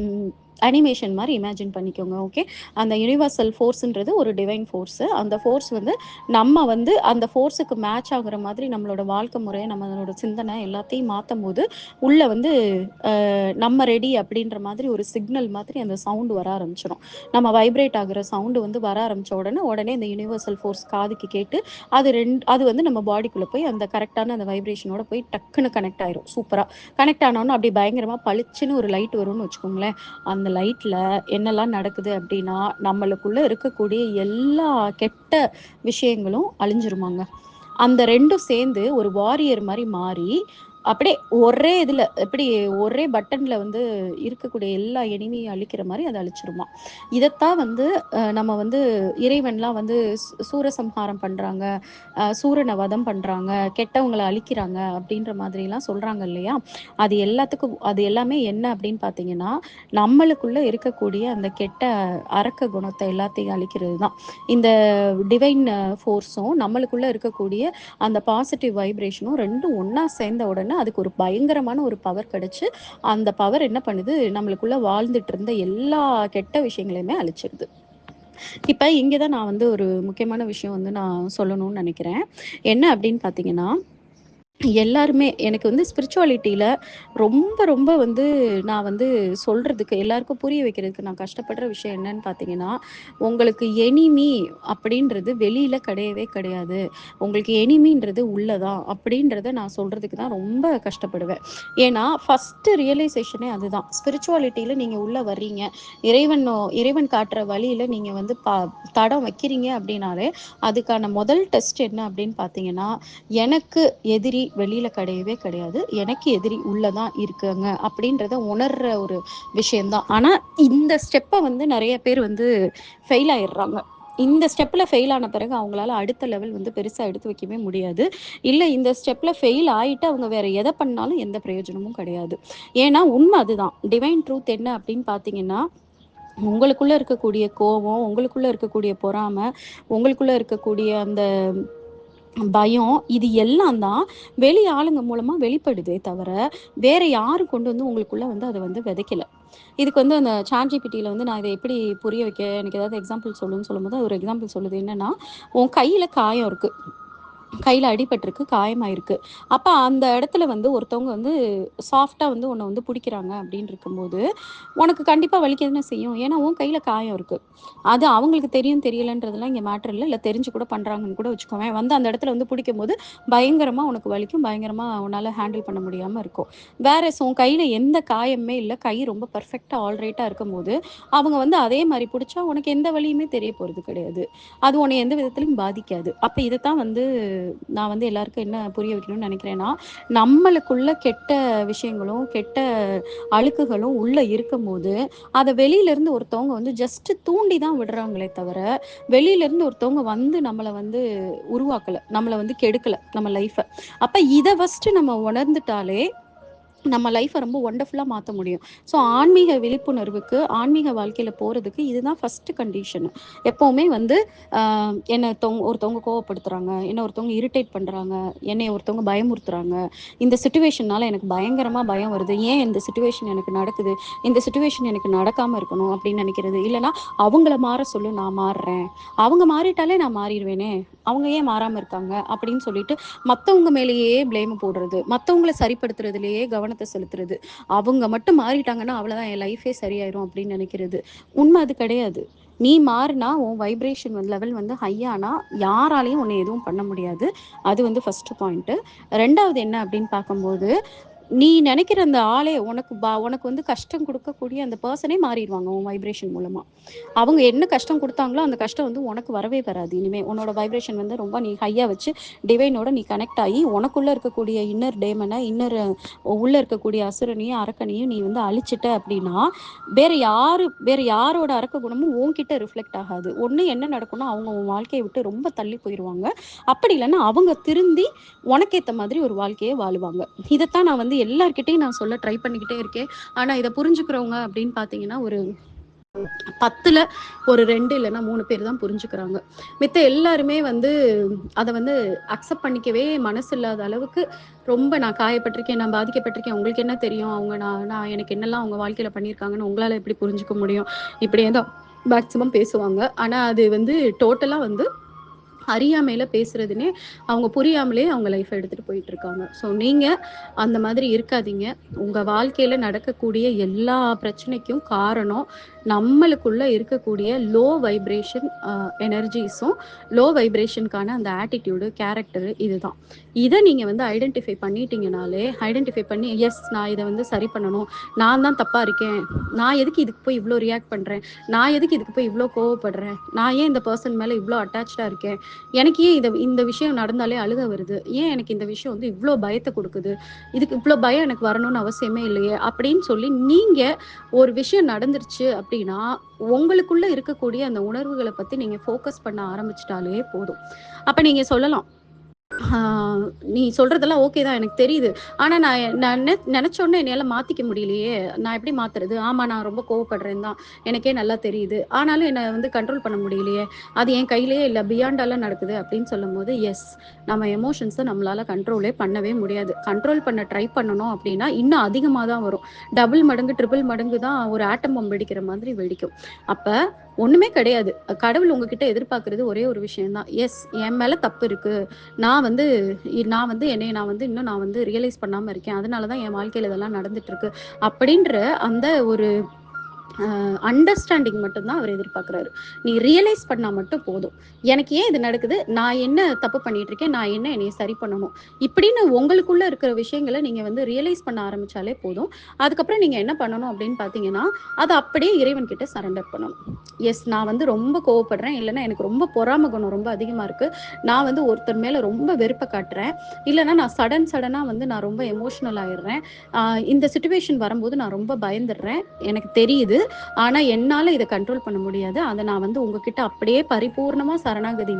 ம் அனிமேஷன் மாரி இமேஜின் பண்ணிக்கோங்க. ஓகே. அந்த யுனிவர்சல் ஃபோர்ஸ்ன்றது ஒரு டிவைன் ஃபோர்ஸு. அந்த ஃபோர்ஸ் வந்து நம்ம வந்து அந்த ஃபோர்ஸுக்கு மேட்ச் ஆகுற மாதிரி நம்மளோட வாழ்க்கை முறை, நம்மளோட சிந்தனை எல்லாத்தையும் மாத்தம்போது, உள்ள வந்து நம்ம ரெடி அப்படின்ற மாதிரி ஒரு சிக்னல் மாதிரி அந்த சவுண்ட் வர ஆரம்பிச்சுரும். நம்ம வைப்ரேட் ஆகுற சவுண்ட் வந்து வர ஆரம்பிச்ச உடனே இந்த யுனிவர்சல் ஃபோர்ஸ் காதுக்கு கேட்டு அது வந்து நம்ம பாடிக்குள்ள போய் அந்த கரெக்டான அந்த வைப்ரேஷனோட போய் டக்குன்னு கனெக்ட் ஆயிரும். சூப்பரா. கனெக்ட் ஆனோனே அப்படி பயங்கரமா பளிச்சுன்னு ஒரு லைட் வரும்னு வச்சுக்கோங்களேன். அந்த லைட்ல என்னெல்லாம் நடக்குது அப்படின்னா, நம்மளுக்குள்ள இருக்கக்கூடிய எல்லா கெட்ட விஷயங்களும் அழிஞ்சிருமாங்க. அந்த 2ம் சேர்ந்து ஒரு வாரியர் மாரி மாறி, அப்படியே ஒரே இதுல எப்படி ஒரே பட்டன்ல வந்து இருக்கக்கூடிய எல்லா எனிமியும் அழிக்கிற மாரி அத அழிச்சிருமாம். இதத்தான் வந்து நம்ம வந்து இறைவன்லாம் வந்து சூரசம்ஹாரம் பண்றாங்க, சூரன வதம் பண்றாங்க, கெட்டவங்கள அழிக்கிறாங்க அப்படின்ற மாதிரிலாம் சொல்றாங்க இல்லையா? அது எல்லாமே என்ன அப்படின்னு பார்த்தீங்கன்னா, நம்மளுக்குள்ள இருக்கக்கூடிய அந்த கெட்ட அரக்க குணத்த எல்லாத்தையும் அழிக்கிறது தான். இந்த டிவைன் ஃபோர்ஸும் நம்மளுக்குள்ள இருக்கக்கூடிய அந்த பாசிட்டிவ் வைப்ரேஷனும் 2ம் ஒண்ணா சேர்ந்த உடனே அதுக்கு ஒரு பயங்கரமான ஒரு பவர் கிடைச்சு, அந்த பவர் என்ன பண்ணுது, நம்மளுக்குள்ள வாழ்ந்துட்டு இருந்த எல்லா கெட்ட விஷயங்களையுமே அழிச்சிருது. இப்ப இங்க தான் நான் வந்து ஒரு முக்கியமான விஷயம் வந்து நான் சொல்லணும்னு நெனைக்கிறேன். என்ன அப்படின்னு பார்த்தீங்கன்னா, எல்லாருமே எனக்கு வந்து ஸ்பிரிச்சுவாலிட்டில ரொம்ப, ரொம்ப வந்து நான் வந்து சொல்றதுக்கு எல்லாருக்கும் புரிய வைக்கிறதுக்கு நான் கஷ்டப்படுற விஷயம் என்னன்னு பார்த்தீங்கன்னா, உங்களுக்கு எனிமி அப்படின்றது வெளியில கிடையவே கிடையாது. உங்களுக்கு எனிமின்றது உள்ள தான் அப்படின்றத நான் சொல்றதுக்கு தான் ரொம்ப கஷ்டப்படுவேன். ஏன்னா, ஃபர்ஸ்ட்டு ரியலைசேஷனே அதுதான். ஸ்பிரிச்சுவாலிட்டில நீங்க உள்ள வர்றீங்க. இறைவன் காட்டுற வழியில நீங்க வந்து தடம் வைக்கிறீங்க அப்படின்னாலே, அதுக்கான முதல் டெஸ்ட் என்ன அப்படின்னு பார்த்தீங்கன்னா, எனக்கு எதிரி வெளியில கிடையவே கிடையாது. எனக்கு எதிரி உள்ள தான் இருக்காங்க அப்படின்றத உணர்ற ஒரு விஷயம் தான். ஆனா, இந்த ஸ்டெப்ப வந்து நெறைய பேர் வந்து ஃபெயில் ஆயிடுறாங்க. இந்த ஸ்டெப்ல ஃபெயில் ஆன பிறகு அவங்களால அடுத்த லெவல் வந்து பெருசா எடுத்து வைக்கவே முடியாது. இல்ல இந்த ஸ்டெப்ல ஃபெயில் ஆயிட்டு அவங்க வேற எத பண்ணாலும் எந்த பிரயோஜனமும் கிடையாது. ஏன்னா உண்ம அதுதான். டிவைன் ட்ரூத் என்ன அப்படின்னு பார்த்தீங்கன்னா, உங்களுக்குள்ள இருக்கக்கூடிய கோவம், உங்களுக்குள்ள இருக்கக்கூடிய பொறாம, உங்களுக்குள்ள இருக்கக்கூடிய அந்த பயம் இது எல்லாம் தான் வெளி ஆளுங்க மூலமா வெளிப்படுதே தவிர, வேற யாரும் கொண்டு வந்து உங்களுக்குள்ள வந்து அத வந்து விதைக்கல. இதுக்கு வந்து அந்த ChatGPTல வந்து நான் இத எப்படி புரிய வைக்க எனக்கு ஏதாவது எக்ஸாம்பிள் சொல்லுன்னு சொல்லும்போது, ஒரு எக்ஸாம்பிள் சொல்லுது என்னன்னா, உன் கையில காயம் இருக்கு. கையில அடிபட்டிருக்கு, காயமாயிருக்கு. அப்ப அந்த இடத்துல வந்து ஒருத்தவங்க வந்து சாஃப்ட்டா வந்து உன்ன வந்து புடிக்கிறாங்க அப்படின்னு இருக்கும்போது, உனக்கு கண்டிப்பா வலிக்க தானே செய்யும். ஏன்னா, உன் கையில காயம் இருக்கு. அது அவங்களுக்கு தெரியும், தெரியலன்றதெல்லாம் இங்க மேட்டர் இல்ல. இல்ல தெரிஞ்சு கூட பண்றாங்கன்னு கூட வச்சுக்கோவேன். வந்து அந்த இடத்துல வந்து புடிக்கும்போது, பயங்கரமா உனக்கு வலிக்கும். பயங்கரமா உன்னால ஹேண்டில் பண்ண முடியாம இருக்கும். உன் கையில எந்த காயமுமே இல்ல. கை ரொம்ப பெர்ஃபெக்ட்டா ஆல்ரைட்டா இருக்கும்போது, அவங்க வந்து அதே மாரி புடிச்சா உனக்கு எந்த வலியுமே தெரிய போறது கிடையாது. அது உன்னைய எந்த விதத்திலயும் பாதிக்காது. அப்ப இதத்தான் வந்து நான் வந்து எல்லாருக்கும் என்ன புரிய வைக்கணும்னு நினைக்கிறேன்னா, நம்மளுக்குள்ள கெட்ட விஷயங்களும், கெட்ட அழுக்குகளும் உள்ள இருக்கும்போது, அத வெளியிலருந்து ஒருத்தவங்க வந்து ஜஸ்ட் தூண்டி தான் விடுறாங்களே தவிர, வெளியிலருந்து ஒருத்தவங்க வந்து நம்மள வந்து உருவாக்கல. நம்மள வந்து கெடுக்கல, நம்ம லைஃப. அப்ப இத ஃபர்ஸ்ட்டு நம்ம உணர்ந்துட்டாலே நம்ம லைஃப்ப ரொம்ப ஒண்டர்ஃபுல்லா மாத்த முடியும். ஸோ ஆன்மீக விழிப்புணர்வுக்கு, ஆன்மீக வாழ்க்கையில போறதுக்கு இதுதான் ஃபர்ஸ்ட் கண்டிஷன். எப்பவுமே வந்து அ என்ன ஒருத்தவங்க கோவப்படுத்துறாங்க, என்ன ஒருத்தவங்க இரிட்டேட் பண்றாங்க, என்னைய ஒருத்தவங்க பயமுறுத்துறாங்க. இந்த சிச்சுவேஷன்னால எனக்கு பயங்கரமா பயம் வருது. ஏன் இந்த சிச்சுவேஷன் எனக்கு நடக்குது? இந்த சிச்சுவேஷன் எனக்கு நடக்காம இருக்கணும் அப்படின்னு நினைக்கிறது. இல்லன்னா அவங்கள மாற சொல்லு நான் மாறுறேன். அவங்க மாறிட்டாலே நான் மாறிருவேனே! அவங்க ஏன் மாறாம இருக்காங்க? அப்படின்னு சொல்லிட்டு மத்தவங்க மேலேயே ப்ளேம போடுறது. மத்தவங்கள சரிப்படுத்துறதிலேயே கவனத்த செலுத்துறது. அவங்க மட்டும் மாறிட்டாங்கன்னா, அவ்வளதான் என் லைஃபே சரியாயிரும் அப்படின்னு நெனைக்கிறது. உண்ம அது கிடையாது. நீ மாறுனா, உன் வைப்ரேஷன் லெவல் வந்து ஹை ஆனா, யாராலயும் உன்ன எதுவும் பண்ண முடியாது. அது வந்து ஃபர்ஸ்ட் பாயிண்ட்டு. 2வது என்ன அப்படின்னு பார்க்கும்போது, நீ நினைக்கிற அந்த ஆளே உனக்கு வந்து கஷ்டம் கொடுக்கக்கூடிய அந்த பர்சனே மாறிடுவாங்க உன் வைப்ரேஷன் மூலமா. அவங்க என்ன கஷ்டம் கொடுத்தாங்களோ அந்த கஷ்டம் வந்து உனக்கு வரவே வராது. இனிமே உன்னோட வைப்ரேஷன் வந்து ரொம்ப நீ ஹையா வச்சு டிவைனோட நீ கனெக்ட் ஆகி உனக்குள்ள இருக்கக்கூடிய இன்னர் டேமனை, இன்னர் உள்ள இருக்கக்கூடிய அசுரனையும் அரக்கனையும் நீ வந்து அழிச்சிட்ட அப்படின்னா வேற யாரோட அரக்க குணமும் உன்கிட்ட ரிஃப்ளெக்ட் ஆகாது. ஒண்ணு என்ன நடக்கும்னா அவங்க உன் வாழ்க்கையை விட்டு ரொம்ப தள்ளி போயிடுவாங்க. அப்படி இல்லைன்னா அவங்க திருந்தி உனக்கேத்த மாதிரி ஒரு வாழ்க்கையை வாழுவாங்க. இதைத்தான் நான் வந்து எல்லார்கிட்டையும் நான் சொல்ல ட்ரை பண்ணிக்கிட்டே இருக்கேன். ஆனா இதை புரிஞ்சுக்கிறவங்க அப்படின்னு பாத்தீங்கன்னா ஒரு 10ல ஒரு 2 இல்லைன்னா 3 பேர் தான் புரிஞ்சுக்கிறாங்க. மித்த எல்லாருமே வந்து அதை வந்து அக்செப்ட் பண்ணிக்கவே மனசு இல்லாத அளவுக்கு ரொம்ப நான் காயப்பட்டிருக்கேன், நான் பாதிக்கப்பட்டிருக்கேன், உங்களுக்கு என்ன தெரியும், அவங்க நான் எனக்கு என்னெல்லாம் அவங்க வாழ்க்கையில பண்ணியிருக்காங்கன்னு உங்களால எப்படி புரிஞ்சுக்க முடியும், இப்படியே தான் மேக்சிமம் பேசுவாங்க. ஆனா அது வந்து டோட்டலா வந்து அறியாமையில பேசுறதுன்னே அவங்க புரியாமலே அவங்க லைஃப் எடுத்துட்டு போயிட்டு இருக்காங்க. ஸோ நீங்க அந்த மாதிரி இருக்காதீங்க. உங்க வாழ்க்கையில நடக்கக்கூடிய எல்லா பிரச்சனைக்கும் காரணம் நம்மளுக்குள்ள இருக்கக்கூடிய லோ வைப்ரேஷன் எனர்ஜிஸும், லோ வைப்ரேஷனுக்கான அந்த ஆட்டிடியூடு, கேரக்டர் இதுதான். இதை நீங்க வந்து ஐடென்டிஃபை பண்ணி எஸ் நான் இதை வந்து சரி பண்ணணும், நான் தான் தப்பா இருக்கேன், நான் எதுக்கு இதுக்கு போய் இவ்வளோ ரியாக்ட் பண்றேன், நான் எதுக்கு இதுக்கு போய் இவ்வளோ கோவப்படுறேன், நான் ஏன் இந்த பர்சன் மேல இவ்வளோ அட்டாச்சா இருக்கேன், எனக்கு ஏன் இந்த விஷயம் நடந்தாலே அழுக வருது, ஏன் எனக்கு இந்த விஷயம் வந்து இவ்வளோ பயத்தை கொடுக்குது, இதுக்கு இவ்வளோ பயம் எனக்கு வரணும்னு அவசியமே இல்லையே அப்படின்னு சொல்லி நீங்க ஒரு விஷயம் நடந்துருச்சு அப்படின்னா உங்களுக்குள்ள இருக்கக்கூடிய அந்த உணர்வுகளை பத்தி நீங்க ஃபோக்கஸ் பண்ண ஆரம்பிச்சிட்டாலே போதும். அப்ப நீங்க சொல்லலாம், நீ சொல்றதெல்லாம் ஓகே தான் எனக்கு தெரியுது. ஆனா நான் நினைச்ச உடனே என்னால மாத்திக்க முடியலையே. நான் எப்படி மாத்துறது? ஆமா நான் ரொம்ப கோவப்படுறேன் தான். எனக்கே நல்லா தெரியுது. ஆனாலும் என்ன வந்து கண்ட்ரோல் பண்ண முடியலையே. அது என் கையிலேயே இல்ல. பியாண்டால நடக்குது அப்படின்னு சொல்லும்போது, எஸ் நம்ம எமோஷன்ஸ நம்மளால கண்ட்ரோலே பண்ணவே முடியாது. கண்ட்ரோல் பண்ண ட்ரை பண்ணணும் அப்படின்னா இன்னும் அதிகமா தான் வரும். டபுள் மடங்கு, ட்ரிபிள் மடங்கு தான் ஒரு ஆட்டம் பாம் வெடிக்கிற மாதிரி வெடிக்கும். அப்ப ஒண்ணுமே கிடையாது. கடவுள் உங்ககிட்ட எதிர்பார்க்கிறது ஒரே ஒரு விஷயம் தான். எஸ் என் மேல தப்பு இருக்கு. நான் வந்து என்னைய நான் வந்து ரியலைஸ் பண்ணாம இருக்கேன். அதனால தான் என் வாழ்க்கையில இதெல்லாம் நடந்துட்டு இருக்கு. அப்படின்ற அந்த ஒரு அண்டர்ஸ்டாண்டிங் மட்டும் தான் அவர் எதிர்பார்க்குறாரு. நீ ரியலைஸ் பண்ணா மட்டும் போதும். எனக்கு ஏன் இது நடக்குது? நான் என்ன தப்பு பண்ணிட்டு இருக்கேன்? நான் என்ன என்னைய சரி பண்ணணும்? இப்படின்னு உங்களுக்குள்ள இருக்கிற விஷயங்கள நீங்க வந்து ரியலைஸ் பண்ண ஆரம்பிச்சாலே போதும். அதுக்கப்புறம் நீங்க என்ன பண்ணணும் அப்படின்னு பார்த்தீங்கன்னா, அத அப்படியே இறைவன் கிட்ட சரண்டர் பண்ணணும். எஸ் நான் வந்து ரொம்ப கோவப்படுறேன். இல்லைன்னா எனக்கு ரொம்ப பொறாம குணம் ரொம்ப அதிகமா இருக்கு. நான் வந்து ஒருத்தர் மேல ரொம்ப வெறுப்ப காட்டுறேன். இல்லைன்னா நான் சடனா வந்து நான் ரொம்ப எமோஷனல் ஆயிடுறேன். இந்த சிச்சுவேஷன் வரும்போது நான் ரொம்ப பயந்துடுறேன். எனக்கு தெரியுது. ஆனா என்னால இதை கண்ட்ரோல் பண்ண முடியாது. அதை நான் வந்து உங்ககிட்ட அப்படியே பரிபூர்ணமா சரணாகதி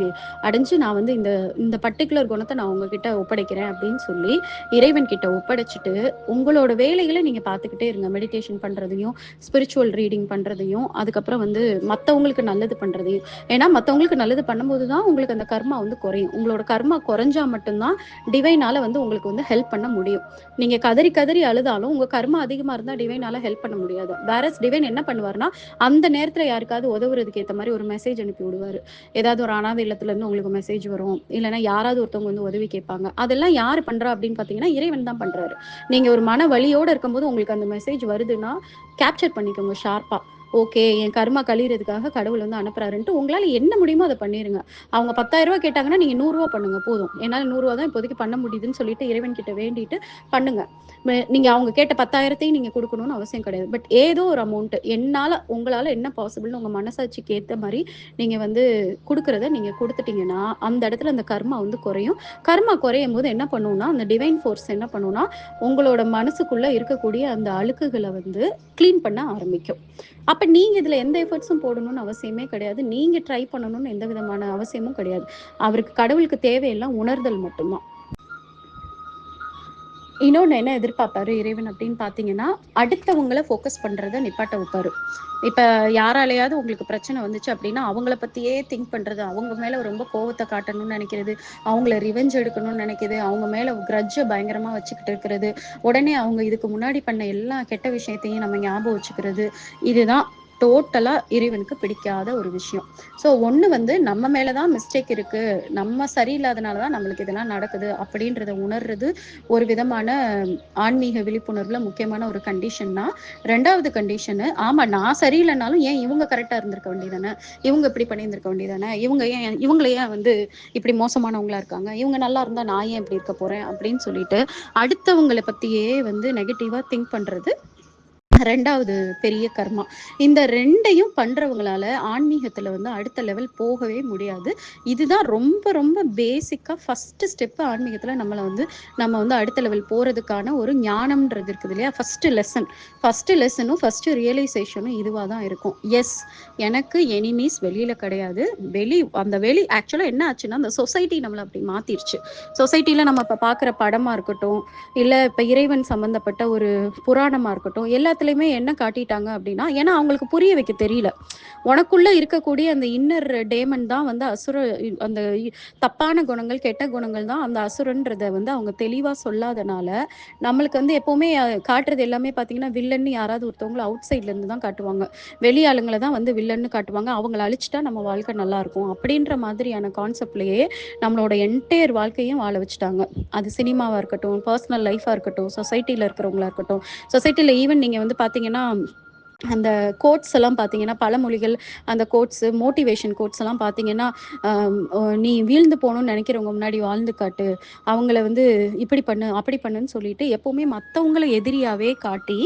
அடைஞ்சு நான் வந்து இந்த இந்த பர்டிகுலர் குணத்தை நான் உங்ககிட்ட ஒப்படைக்கிறேன் அப்படின்னு சொல்லி இறைவன் கிட்ட ஒப்படைச்சிட்டு உங்களோட வேலைகளை நீங்க பார்த்துக்கிட்டே இருங்க. மெடிடேஷன் பண்றதையும், ஸ்பிரிச்சுவல் ரீடிங் பண்றதையும், அதுக்கப்புறம் வந்து மற்றவங்களுக்கு நல்லது பண்றதையும். ஏன்னா மற்றவங்களுக்கு நல்லது பண்ணும்போது தான் உங்களுக்கு அந்த கர்மா வந்து குறையும். உங்களோட கர்மா குறைஞ்சா மட்டும்தான் டிவைனால வந்து உங்களுக்கு வந்து ஹெல்ப் பண்ண முடியும். நீங்க கதறி கதறி அழுதாலும் உங்க கர்மா அதிகமா இருந்தா டிவைனால ஹெல்ப் பண்ண முடியாது. வேற டிவைன் என்ன பண்ணுவாருன்னா அந்த நேரத்துல யாருக்காவது உதவுறதுக்கு ஏத்த மாதிரி ஒரு மெசேஜ் அனுப்பி விடுவாரு. ஏதாவது ஒரு அனாதை இல்லத்துல இருந்து உங்களுக்கு மெசேஜ் வரும். இல்லைன்னா யாராவது ஒருத்தவங்க வந்து உதவி கேட்பாங்க. அதெல்லாம் யாரு பண்றா அப்படின்னு பாத்தீங்கன்னா இறைவன் தான் பண்றாரு. நீங்க ஒரு மன வலியோட இருக்கும்போது உங்களுக்கு அந்த மெசேஜ் வருதுன்னா கேப்சர் பண்ணிக்கோங்க ஷார்ப்பா. ஓகே என் கர்மா கழியறதுக்காக கடவுள் வந்து அனுப்புறாருன்ட்டு உங்களால என்ன முடியுமோ அதை பண்ணிருங்க. அவங்க 10,000 கேட்டாங்கன்னா நீங்க 100 பண்ணுங்க போதும். என்னால 100 தான் இப்போதைக்கு பண்ண முடியுதுன்னு சொல்லிட்டு இறைவன் கிட்ட வேண்டிட்டு பண்ணுங்க. நீங்க அவங்க கேட்ட 10,000 நீங்க கொடுக்கணும்னு அவசியம் கிடையாது. பட் ஏதோ ஒரு அமௌண்ட் உங்களால என்ன பாசிபிள்னு உங்க மனசாட்சிக்கு ஏத்த மாதிரி நீங்க வந்து கொடுக்கறத நீங்க கொடுத்துட்டீங்கன்னா அந்த இடத்துல அந்த கர்மா வந்து குறையும். கர்மா குறையும் போது என்ன பண்ணும்னா அந்த டிவைன் ஃபோர்ஸ் என்ன பண்ணும்னா உங்களோட மனசுக்குள்ள இருக்கக்கூடிய அந்த அழுக்குகளை வந்து கிளீன் பண்ண ஆரம்பிக்கும். அப்ப நீங்க இதுல எந்த எஃபர்ட்ஸும் போடணும்னு அவசியமே கிடையாது. நீங்க ட்ரை பண்ணணும்னு எந்த விதமான அவசியமும் கிடையாது. அவருக்கு கடவுளுக்கு தேவையெல்லாம் உணர்தல் மட்டும்தான். இன்னொன்னு என்ன எதிர்பார்ப்பாரு இறைவன் அப்படின்னு பார்த்தீங்கன்னா, அடுத்தவங்கள ஃபோக்கஸ் பண்றத நிப்பாட்ட வைப்பாரு. இப்ப யாராலயாவது உங்களுக்கு பிரச்சனை வந்துச்சு அப்படின்னா, அவங்கள பத்தியே திங்க் பண்றது, அவங்க மேல ரொம்ப கோவத்த காட்டணும்னு நெனைக்கிறது, அவங்கள ரிவெஞ்ச் எடுக்கணும்னு நெனைக்கிறது, அவங்க மேல கிரட்ஜ பயங்கரமா வச்சுக்கிட்டு இருக்கிறது, உடனே அவங்க இதுக்கு முன்னாடி பண்ண எல்லா கெட்ட விஷயத்தையும் நம்ம ஞாபகம் வச்சுக்கிறது, இதுதான் டோட்டலா இறைவனுக்கு பிடிக்காத ஒரு விஷயம். ஸோ ஒண்ணு வந்து நம்ம மேல தான் மிஸ்டேக் இருக்கு, நம்ம சரியில்லாதனால தான் நம்மளுக்கு இதெல்லாம் நடக்குது அப்படின்றத உணர்றது ஒரு விதமான ஆன்மீக விழிப்புணர்வுல முக்கியமான ஒரு கண்டிஷன்னா. 2வது கண்டிஷனு, ஆமா நான் சரியில்லைனாலும் ஏன் இவங்க கரெக்டா இருந்திருக்க வேண்டியதானே, இவங்க இப்படி பண்ணியிருந்திருக்க வேண்டியதானே, இவங்கள ஏன் வந்து இப்படி மோசமானவங்களா இருக்காங்க, இவங்க நல்லா இருந்தா நான் ஏன் இப்படி இருக்க போறேன் அப்படின்னு சொல்லிட்டு அடுத்தவங்களை பத்தியே வந்து நெகட்டிவா திங்க் பண்றது 2வது பெரிய கர்மா. இந்த 2யும் பண்றவங்களால ஆன்மீகத்துல வந்து அடுத்த லெவல் போகவே முடியாது. இதுதான் ரொம்ப ரொம்ப பேசிக்கா ஃபர்ஸ்ட் ஸ்டெப் ஆன்மீகத்துல நம்ம வந்து அடுத்த லெவல் போறதுக்கான ஒரு ஞானம்ன்றது இருக்குது இல்லையா? ஃபர்ஸ்ட் லெசனும் ஃபர்ஸ்ட் ரியலைசேஷனும் இதுவா தான் இருக்கும். எஸ், எனக்கு எனிமீஸ் வெளியில கிடையாது. அந்த வெளி ஆக்சுவலா என்ன ஆச்சுன்னா, அந்த சொசைட்டி நம்மள அப்படி மாத்திருச்சு. சொசைட்டில நம்ம இப்ப பார்க்குற படமா இருக்கட்டும், இல்ல இப்ப இறைவன் சம்பந்தப்பட்ட ஒரு புராணமா இருக்கட்டும், எல்லாத்துலயுமே என்ன காட்டிட்டாங்க அப்படின்னா, ஏன்னா அவங்களுக்கு புரிய வைக்க தெரியல. உனக்குள்ள இருக்கக்கூடிய அந்த இன்னர் டேமன் தான் வந்து அந்த தப்பான குணங்கள், கெட்ட குணங்கள் தான் அந்த அசுரன்றத வந்து அவங்க தெளிவா சொல்லாதனால, நம்மளுக்கு வந்து எப்பவுமே காட்டுறது எல்லாமே பார்த்தீங்கன்னா, வில்லன்னு யாராவது ஒருத்தவங்கள அவுட் சைட்ல இருந்து தான் காட்டுவாங்க. வெளி ஆளுங்கள தான் வந்து வில்லன்னு காட்டுவாங்க. அவங்கள அழிச்சுட்டா நம்ம வாழ்க்கை நல்லாருக்கும். அப்படின்ற மாதிரியான கான்செப்ட்லயே நம்மளோட என்டையர் வாழ்க்கையும் வாழ வச்சுட்டாங்க. அது சினிமாவா இருக்கட்டும், பர்சனல் லைஃபா இருக்கட்டும், சொசைட்டில இருக்கிறவங்களா இருக்கட்டும். சொசைட்டில ஈவன் நீங்க வந்து பார்த்தீங்கன்னா, அந்த கோட்ஸ் எல்லாம் பார்த்தீங்கன்னா, பழமொழிகள், அந்த கோட்ஸ், மோட்டிவேஷன் கோட்ஸ் எல்லாம் பார்த்தீங்கன்னா, "நீ வீழ்ந்து போணும்னு நெனைக்கிறவங்க முன்னாடி வாழ்ந்து காட்டு. அவங்கள வந்து இப்படி பண்ணு, அப்படி பண்ணுன்னு" சொல்லிட்டு எப்பவுமே மத்தவங்கள எதிரியாவே காட்டி,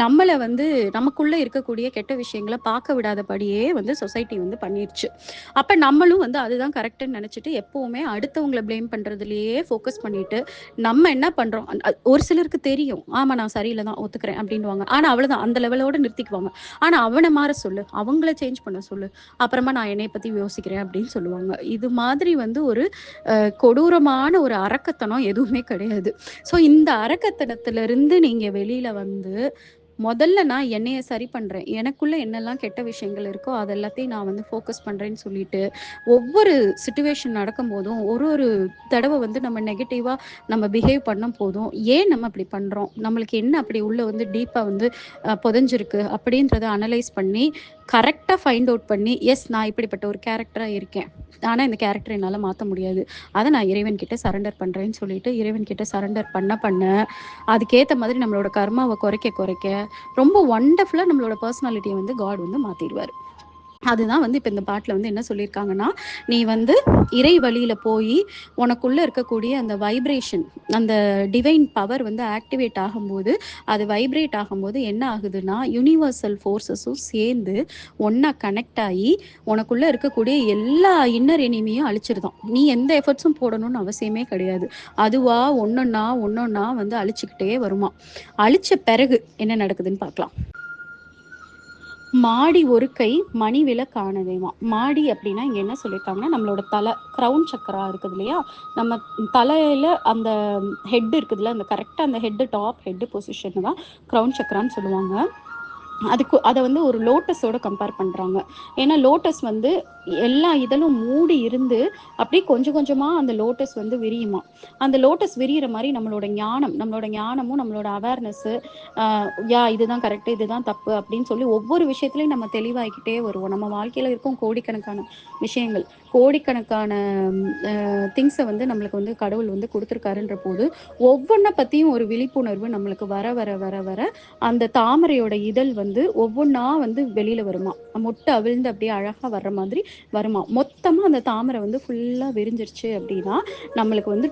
நம்மள வந்து நமக்குள்ள இருக்கக்கூடிய கெட்ட விஷயங்கள பார்க்க விடாதபடியே வந்து சொசைட்டி வந்து பண்ணிருச்சு. அப்ப நம்மளும் வந்து அதுதான் கரெக்ட்ன்னு நெனைச்சுட்டு, எப்பவுமே அடுத்தவங்கள ப்ளேம் பண்றதுலயே ஃபோக்கஸ் பண்ணிட்டு, நம்ம என்ன பண்றோம்? ஒரு சிலருக்கு தெரியும். ஆமா நான் சரியில்ல தான் ஒத்துக்கிறேன் அப்டின்னுவாங்க. ஆனா அவ்வளதான். அந்த லெவலோட நிறுத்திக்குவாங்க. ஆனா அவன மாற சொல்லு. அவங்கள சேஞ்ச் பண்ண சொல்லு. அப்புறமா நான் என்னைய பத்தி யோசிக்கிறேன் அப்டின்னு சொல்லுவாங்க. இது மாதிரி வந்து ஒரு கொடூரமான ஒரு அரக்கத்தனம் எதுவுமே கிடையாது. ஸோ இந்த அரக்கத்தனத்திலிருந்து நீங்க வெளியில வந்து முதல்ல நான் என்னைய சரி பண்றேன். எனக்குள்ள என்னெல்லாம் கெட்ட விஷயங்கள் இருக்கோ, அது எல்லாத்தையும் நான் வந்து ஃபோக்கஸ் பண்றேன்னு சொல்லிட்டு, ஒவ்வொரு சிச்சுவேஷன் நடக்கும்போதும், ஒரு ஒரு தடவ வந்து நம்ம நெகட்டிவா நம்ம பிஹேவ் பண்ணும்போதும், ஏன் நம்ம அப்படி பண்றோம்? நம்மளுக்கு என்ன அப்படி உள்ள வந்து டீப்பா வந்து புதைஞ்சிருக்கு அப்படின்றத அனலைஸ் பண்ணி, கரெக்ட்டா ஃபைண்ட் அவுட் பண்ணி, எஸ் நான் இப்படிப்பட்ட ஒரு கேரக்டரா இருக்கேன். ஆனா இந்த கேரக்டர என்னால மாத்த முடியாது. அத நான் இறைவன் கிட்ட சரண்டர் பண்றேன்னு சொல்லிட்டு, இறைவன் கிட்ட சரண்டர் பண்ண, அதுக்கேத்த மாதிரி நம்மளோட கர்மாவ குறைக்க, ரொம்ப வண்டர்ஃபுல்லா நம்மளோட பெர்சனாலிட்டிய வந்து காட் வந்து மாத்திருவாரு. அதுதான் வந்து இப்ப இந்த பாட்டுல வந்து என்ன சொல்லியிருக்காங்கன்னா, நீ வந்து இறை வழியில போயி, உனக்குள்ள இருக்கக்கூடிய அந்த வைப்ரேஷன், அந்த டிவைன் பவர் வந்து ஆக்டிவேட் ஆகும்போது, அது வைப்ரேட் ஆகும்போது என்ன ஆகுதுன்னா, யுனிவர்சல் ஃபோர்ஸஸும் சேர்ந்து ஒண்ணா கனெக்ட் ஆயி, உனக்குள்ள இருக்கக்கூடிய எல்லா இன்னர் எனிமியும் அழிச்சிருதாம். நீ எந்த எஃபர்ட்ஸும் போடணும்னு அவசியமே கிடையாது. அதுவா ஒண்ணொன்னா வந்து அழிச்சுக்கிட்டே வருமாம். அழிச்ச பிறகு என்ன நடக்குதுன்னு பார்க்கலாம். மாடி ஒரு கை மணி விளக்கானதேவாம். மாடி அப்படின்னா இங்க என்ன சொல்லியிருக்காங்கன்னா, நம்மளோட தலை கிரவுன் சக்கரா இருக்குது இல்லையா? நம்ம தலையில அந்த ஹெட் இருக்குதுல்ல, அந்த கரெக்ட்டா அந்த டாப் ஹெட் பொசிஷன் தான் கிரவுன் சக்கரான்னு சொல்லுவாங்க. அத வந்து ஒரு லோட்டஸோட கம்பேர் பண்றாங்க. ஏன்னா லோட்டஸ் வந்து எல்லா இதழும் மூடி இருந்து, அப்படியே கொஞ்சம் கொஞ்சமா அந்த லோட்டஸ் வந்து விரியுமாம். அந்த லோட்டஸ் விரியிற மாரி நம்மளோட ஞானமும், நம்மளோட அவேர்னஸு, அ இதுதான் கரெக்ட், இதுதான் தப்பு அப்படின்னு சொல்லி ஒவ்வொரு விஷயத்துலயும் நம்ம தெளிவாயிக்கிட்டே வருவோம். நம்ம வாழ்க்கையில இருக்கும் கோடிக்கணக்கான விஷயங்கள், கோடிக்கணக்கான திங்ஸ வந்து நம்மளுக்கு வந்து கடவுள் வந்து குடுத்துருக்காருன்ற போது, ஒவ்வொன்ன பத்தியும் ஒரு விழிப்புணர்வு நம்மளுக்கு வர வர வர வர அந்த தாமரையோட இதழ் வந்து ஒவ்வொன்னா வந்து வெளியில வருமாம். மொட்டு அவிழ்ந்து அப்படியே அழகா வர்ற மாதிரி வருமாம். மொத்தமா அந்த தாமரை வந்து ஃபுல்லா விரிஞ்சிருச்சு அப்படின்னா, நம்மளுக்கு வந்து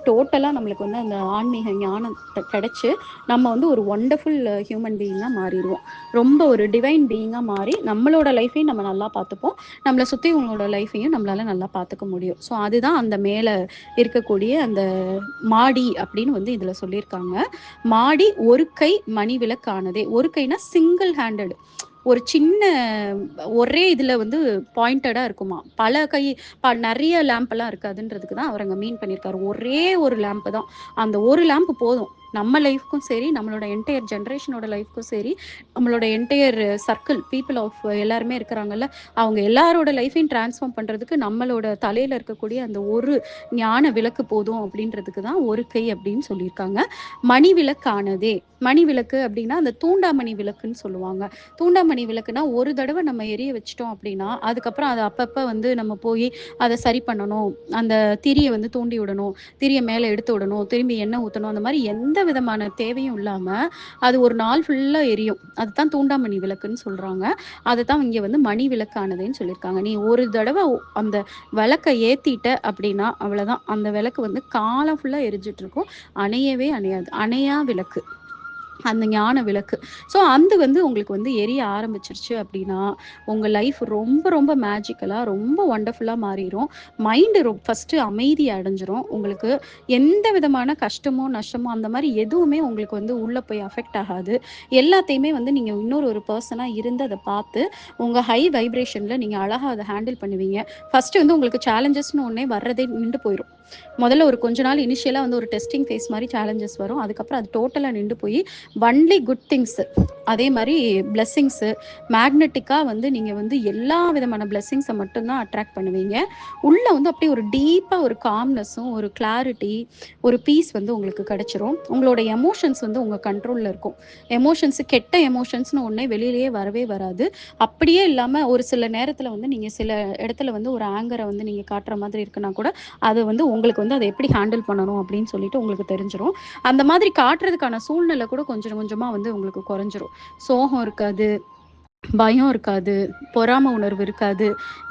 அந்த ஆன்மீக ஞானம் கிடைச்சு, நம்ம வந்து ஒரு வொண்டர்ஃபுல் ஹியூமன் பீயிங்கா மாறிருவோம். ரொம்ப ஒரு டிவைன் பீயிங்கா மாறி, நம்மளோட லைஃப்பையும் நம்ம நல்லா பார்த்துப்போம். நம்மள சுத்தியுள்ளவங்களோட லைஃப்பையும் நம்மளால நல்லா பார்த்துக்க முடியும். ஸோ அதுதான் அந்த மேல இருக்கக்கூடிய அந்த மாடி அப்படின்னு வந்து இதுல சொல்லியிருக்காங்க. மாடி ஒரு கை மணி விளக்கானதே. ஒரு கைனா சிங்கிள் ஹேண்டட். ஒரு சின்ன ஒரே இதுல வந்து பாயிண்டடா இருக்குமா. பல கை நெறைய லேம்ப்லாம் இருக்காதுன்றதுக்கு தான் அவர் அங்க மீன் பண்ணியிருக்காரு. ஒரே ஒரு லேம்ப் தான். அந்த ஒரு லேம்ப் போதும். நம்ம லைஃப்க்கும் சரி, நம்மளோட என்டையர் ஜென்ரேஷனோட லைஃப்க்கும் சரி, நம்மளோட என்டையர் சர்க்கிள் பீப்பிள் ஆஃப் எல்லாருமே இருக்கிறாங்கல்ல, அவங்க எல்லாரோட லைஃபையும் ட்ரான்ஸ்ஃபார்ம் பண்றதுக்கு நம்மளோட தலையில இருக்கக்கூடிய அந்த ஒரு ஞான விளக்கு போதும் அப்படின்றதுக்கு தான் ஒரு கை அப்படின்னு சொல்லியிருக்காங்க. மணி விளக்கானதே மணி விளக்கு அப்படின்னா, அந்த தூண்டாமணி விளக்குன்னு சொல்லுவாங்க. தூண்டாமணி விளக்குனா, ஒரு தடவ நம்ம எரிய வச்சுட்டோம் அப்படின்னா, அதுக்கப்புறம் அத அப்பப்ப வந்து நம்ம போய் அத சரி பண்ணணும். அந்த திரிய வந்து தூண்டி விடணும். திரிய மேல எடுத்து விடணும். திரும்பி எண்ணெய் ஊத்தணும். அந்த மாரி எந்த விதமான தேவையும் இல்லாம, அது ஒரு நாள் ஃபுல்லா எரியும். அதுதான் தூண்டாமணி விளக்குன்னு சொல்றாங்க. அதத்தான் இங்க வந்து மணி விளக்கானதுன்னு சொல்லியிருக்காங்க. நீ ஒரு தடவ அந்த விளக்க ஏத்திட்ட அப்படின்னா, அவ்வளதான். அந்த விளக்கு வந்து காலம் ஃபுல்லா எரிஞ்சுட்டு இருக்கும். அணையவே அணையாது. அணையா விளக்கு. அந்த ஞான விளக்கு. ஸோ அது வந்து உங்களுக்கு வந்து எரிய ஆரம்பிச்சுருச்சு அப்படின்னா, உங்க லைஃப் ரொம்ப ரொம்ப மேஜிக்கலா, ரொம்ப வண்டர்ஃபுல்லா மாறிரும். மைண்டு ஃபர்ஸ்ட்டு அமைதி அடைஞ்சிரும். உங்களுக்கு எந்த விதமான கஷ்டமோ, நஷ்டமோ அந்த மாரி எதுவுமே உங்களுக்கு வந்து உள்ள போய் அஃபெக்ட் ஆகாது. எல்லாத்தையுமே வந்து நீங்க இன்னொரு ஒரு பெர்சனா இருந்து அத பார்த்து, உங்க ஹை வைப்ரேஷன்ல நீங்க அழகா அத ஹேண்டில் பண்ணுவீங்க. ஃபர்ஸ்ட்டு வந்து உங்களுக்கு சேலஞ்சஸ்ன்னு ஒண்ணே வர்றதே நின்று போயிரும். முதல்ல ஒரு கொஞ்ச நாள் இனிஷியலா வந்து ஒரு டெஸ்டிங் ஃபேஸ் மாரி சேலஞ்சஸ் வரும். அதுக்கப்புறம் அது டோட்டலா நின்று போய் ஒன்லி குட் திங்ஸ், அதே மாதிரி பிளெஸ்ஸிங்ஸு, மேக்னெட்டிக்கா வந்து நீங்கள் வந்து எல்லா விதமான பிளெஸ்ஸிங்ஸை மட்டும்தான் அட்ராக்ட் பண்ணுவீங்க. உள்ளே வந்து அப்படியே ஒரு டீப்பாக ஒரு காம்னஸும் ஒரு கிளாரிட்டி, ஒரு பீஸ் வந்து உங்களுக்கு கிடைச்சிரும். உங்களோட எமோஷன்ஸ் வந்து உங்கள் கண்ட்ரோலில் இருக்கும். எமோஷன்ஸு கெட்ட எமோஷன்ஸ்னு ஒன்றே வெளியிலேயே வரவே வராது. அப்படியே இல்லாமல் ஒரு சில நேரத்தில் வந்து நீங்கள் சில இடத்துல வந்து ஒரு ஆங்கரை வந்து நீங்கள் காட்டுற மாதிரி இருக்குன்னா கூட அது வந்து உங்களுக்கு வந்து அதை எப்படி ஹேண்டில் பண்ணணும் அப்படின்னு சொல்லிட்டு உங்களுக்கு தெரிஞ்சிடும். அந்த மாதிரி காட்டுறதுக்கான சூழ்நிலை கூட கொஞ்சம் கொஞ்சமா வந்து உங்களுக்கு குறைஞ்சிரும். சோகம் இருக்காது, பயம் இருக்காது, பொறாம உணர்வு இருக்காது.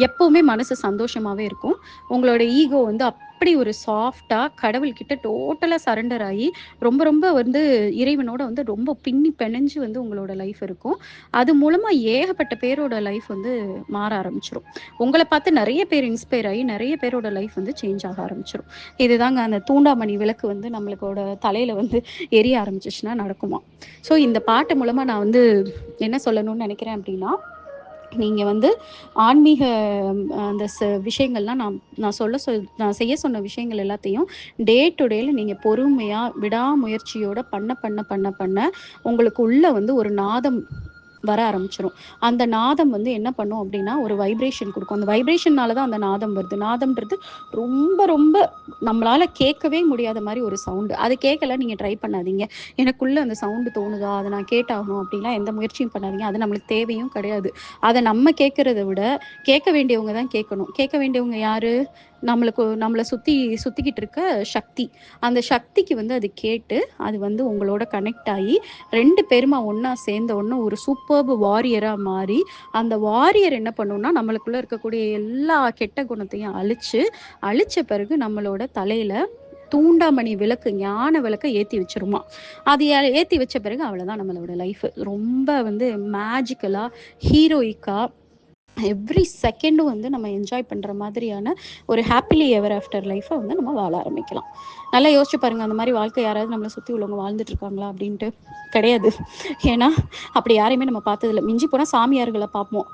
எப்பவுமே மனசு சந்தோஷமாவே இருக்கும். உங்களோட ஈகோ வந்து அப்படி ஒரு சாஃப்ட்டா கடவுள்கிட்ட டோட்டலா சரண்டர் ஆயி, ரொம்ப ரொம்ப வந்து இறைவனோட வந்து ரொம்ப பின்னி பிணைஞ்சு வந்து உங்களோட லைஃப் இருக்கும். அது மூலமா ஏகப்பட்ட பேரோட லைஃப் வந்து மாற ஆரம்பிச்சுரும். உங்கள பார்த்து நெறைய பேர் இன்ஸ்பயர் ஆயி, நெறைய பேரோட லைஃப் வந்து சேஞ்ச் ஆக ஆரம்பிச்சுரும். இதுதாங்க அந்த தூண்டாமணி விளக்கு வந்து நம்மளுக்கோட தலையில வந்து எரிய ஆரம்பிச்சுச்சுன்னா நடக்குமாம். ஸோ இந்த பாட்டு மூலமா நான் வந்து என்ன சொல்லணும்னு நினைக்கிறேன் அப்படின்னா, நீங்க வந்து ஆன்மீக அந்த விஷயங்கள்லாம் நான் நான் நான் செய்ய சொன்ன விஷயங்கள் எல்லாத்தையும் டே டு டேல நீங்க பொறுமையா, விடாமுயற்சியோட பண்ண உங்களுக்கு உள்ள வந்து ஒரு நாதம் வர ஆரம்பிச்சுரும். அந்த நாதம் வந்து என்ன பண்ணும் அப்படின்னா, ஒரு வைப்ரேஷன் குடுக்கும். அந்த வைப்ரேஷன்னால தான் அந்த நாதம் வருது. நாதம்ன்றது ரொம்ப ரொம்ப நம்மளால கேட்கவே முடியாத மாரி ஒரு சவுண்டு. அது கேட்கல நீங்க ட்ரை பண்ணாதீங்க. எனக்குள்ள அந்த சவுண்டு தோணுதா, அத நான் கேட்டாகணும் அப்படின்லாம் எந்த முயற்சியும் பண்ணாதீங்க. அது நம்மளுக்கு தேவையும் கிடையாது. அத நம்ம கேட்கறத விட, கேட்க வேண்டியவங்க தான் கேட்கணும். கேட்க வேண்டியவங்க யாரு? நம்மள சுத்திக்கிட்டு இருக்க சக்தி. அந்த சக்திக்கு வந்து அது கேட்டு, அது வந்து உங்களோட கனெக்ட் ஆயி 2 பேருமா ஒண்ணா சேர்ந்த உடனே ஒரு சூப்பர்ப் வாரியரா மாறி, அந்த வாரியர் என்ன பண்ணும்னா, நம்மளுக்குள்ள இருக்கக்கூடிய எல்லா கெட்ட குணத்தையும் அழிச்ச பிறகு நம்மளோட தலையில தூண்டாமணி விளக்கு, ஞான விளக்க ஏத்தி வச்சுருமாம். அது ஏத்தி வச்ச பிறகு அவ்வளோதான் நம்மளோட லைஃப். ரொம்ப வந்து மேஜிக்கலா, ஹீரோயிக்கா எவ்ரி செகண்டும் வந்து நம்ம என்ஜாய் பண்ற மாதிரியான ஒரு ஹாப்பிலி எவர் ஆஃப்டர் லைஃப்ப வந்து நம்ம வாழ ஆரம்பிக்கலாம். நல்லா யோசிச்சு பாருங்க, அந்த மாரி வாழ்க்கை யாராவது நம்மள சுத்தி உள்ளவங்க வாழ்ந்துட்டு இருக்காங்களா அப்படின்ட்டு. கிடையாது. ஏன்னா, அப்படி யாரையுமே நம்ம பார்த்ததில்ல. மிஞ்சி போனா சாமியார்கள பார்ப்போம்.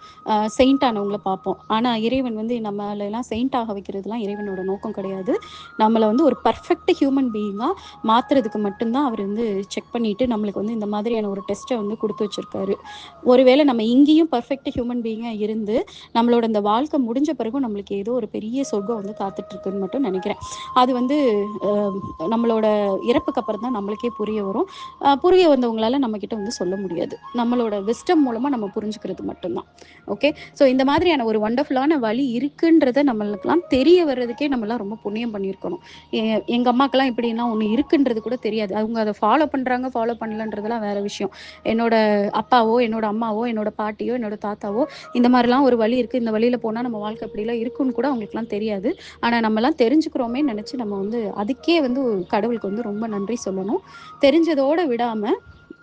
செயிண்ட் ஆனவங்கள பார்ப்போம். ஆனா, இறைவன் வந்து நம்மளெல்லாம் செயிண்ட் ஆக வைக்கிறதுலாம் இறைவனோட நோக்கம் கிடையாது. நம்மள வந்து ஒரு பெர்ஃபெக்ட் ஹியூமன் பீயிங்கா மாத்துறதுக்கு மட்டும் தான் அவர் வந்து செக் பண்ணிட்டு நம்மளுக்கு வந்து இந்த மாதிரியான ஒரு டெஸ்ட்ட வந்து குடுத்து வச்சிருக்காரு. ஒருவேளை நம்ம இங்கேயும் பெர்ஃபெக்ட் ஹியூமன் பீயிங்கா இருந்து, நம்மளோட இந்த வாழ்க்கை முடிஞ்ச பிறகும் நம்மளுக்கு ஏதோ ஒரு பெரிய சொர்க்கம் வந்து காத்துட்டு இருக்குன்னு மட்டும் நினைக்கிறேன். அது வந்து அ நம்மளோட இறப்புக்கு அப்புறம் தான் நம்மளுக்கே புரிய வரும். புரிய வந்தவங்களால நம்மகிட்ட வந்து சொல்ல முடியாது. நம்மளோட விஸ்டம் மூலமா நம்ம புரிஞ்சுக்கிறது மட்டும்தான். ஓகே. ஸோ இந்த மாதிரியான ஒரு வண்டர்ஃபுல்லான வழி இருக்குன்றத நம்மளுக்கெல்லாம் தெரிய வர்றதுக்கே நம்மலாம் ரொம்ப புண்ணியம் பண்ணியிருக்கணும். எ எங்க அம்மாக்கெல்லாம் இப்படிலாம் ஒண்ணு இருக்குன்றது கூட தெரியாது. அவங்க அத ஃபாலோ பண்ணலன்றதெல்லாம் வேற விஷயம். என்னோட அப்பாவோ, என்னோட அம்மாவோ, என்னோட பாட்டியோ, என்னோட தாத்தாவோ இந்த மாரிலாம் ஒரு வழி இருக்கு. இந்த வழியில போனா நம்ம வாழ்க்கை இப்படிலாம் இருக்குன்னு கூட அவங்களுக்குலாம் தெரியாது. ஆனா நம்மலாம் தெரிஞ்சுக்கிறோமேன்னு நெனச்சு நம்ம வந்து அதுக்கே வந்து கடவுளுக்கு வந்து ரொம்ப நன்றி சொல்லணும். தெரிஞ்சதோட விடாம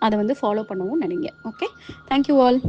அத வந்து ஃபாலோ பண்ணவும் நெனைங்க. ஓகே. Thank you all.